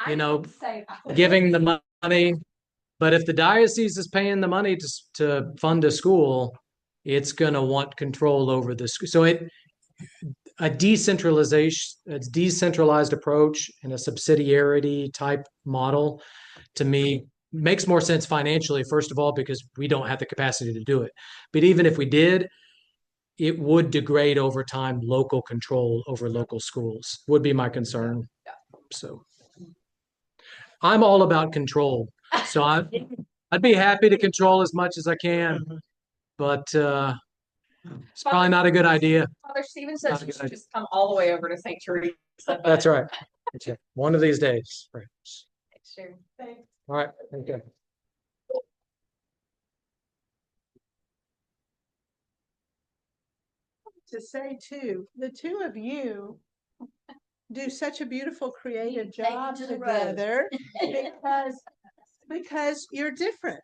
giving the money, but if the diocese is paying the money to fund a school, it's going to want control over the school. So a decentralized approach and a subsidiarity type model, to me, makes more sense financially, first of all, because we don't have the capacity to do it. But even if we did, it would degrade over time local control over local schools, would be my concern. So I'm all about control. So I'd be happy to control as much as I can, but it's probably not a good idea. Father Stephen says you should just come all the way over to St. Teresa. That's right. One of these days, perhaps. Sure. Thanks. All right. Okay. To say too, the two of you do such a beautiful creative job together because you're different.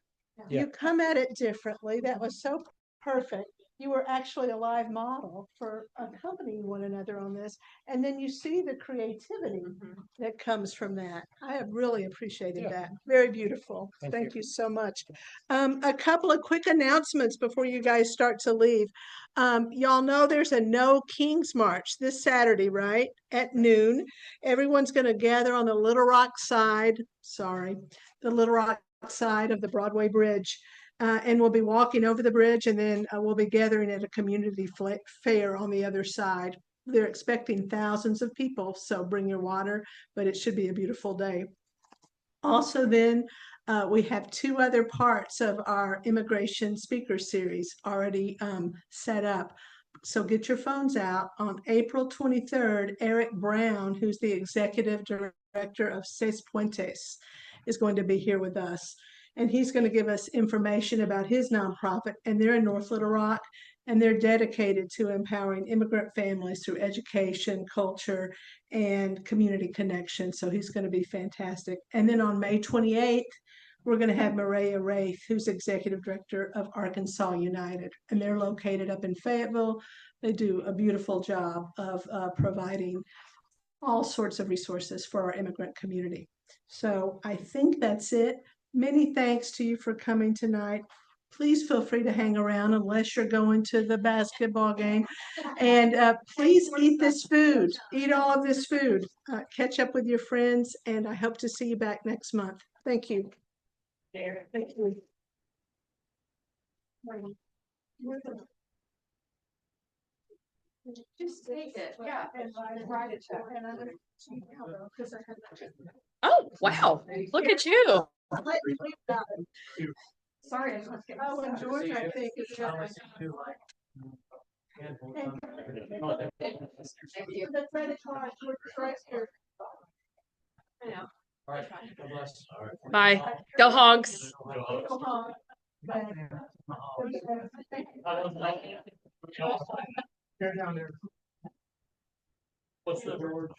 Yeah. You come at it differently. That was so perfect. You were actually a live model for accompanying one another on this. And then you see the creativity that comes from that. I have really appreciated that. Very beautiful. Thank you so much. A couple of quick announcements before you guys start to leave. Y'all know there's a No Kings March this Saturday, right? At noon. Everyone's going to gather on the Little Rock side of the Broadway Bridge. And we'll be walking over the bridge, and then we'll be gathering at a community fair on the other side. They're expecting thousands of people, so bring your water, but it should be a beautiful day. Also then, we have two other parts of our immigration speaker series already set up. So get your phones out. On April 23rd, Eric Brown, who's the executive director of Seis Puentes, is going to be here with us. And he's going to give us information about his nonprofit, and they're in North Little Rock, and they're dedicated to empowering immigrant families through education, culture, and community connection. So he's going to be fantastic. And then on May 28th, we're going to have Maria Wraith, who's executive director of Arkansas United, and they're located up in Fayetteville. They do a beautiful job of providing all sorts of resources for our immigrant community. So I think that's it. Many thanks to you for coming tonight. Please feel free to hang around unless you're going to the basketball game. And please eat this food, eat all of this food, catch up with your friends, and I hope to see you back next month. Thank you. Thank you. Just take it, yeah. And write it down. Oh, wow. Look at you. Sorry. Oh, and George, I think is just. The credit card, George, right here. All right, God bless. Bye. Go Hogs. What's the word?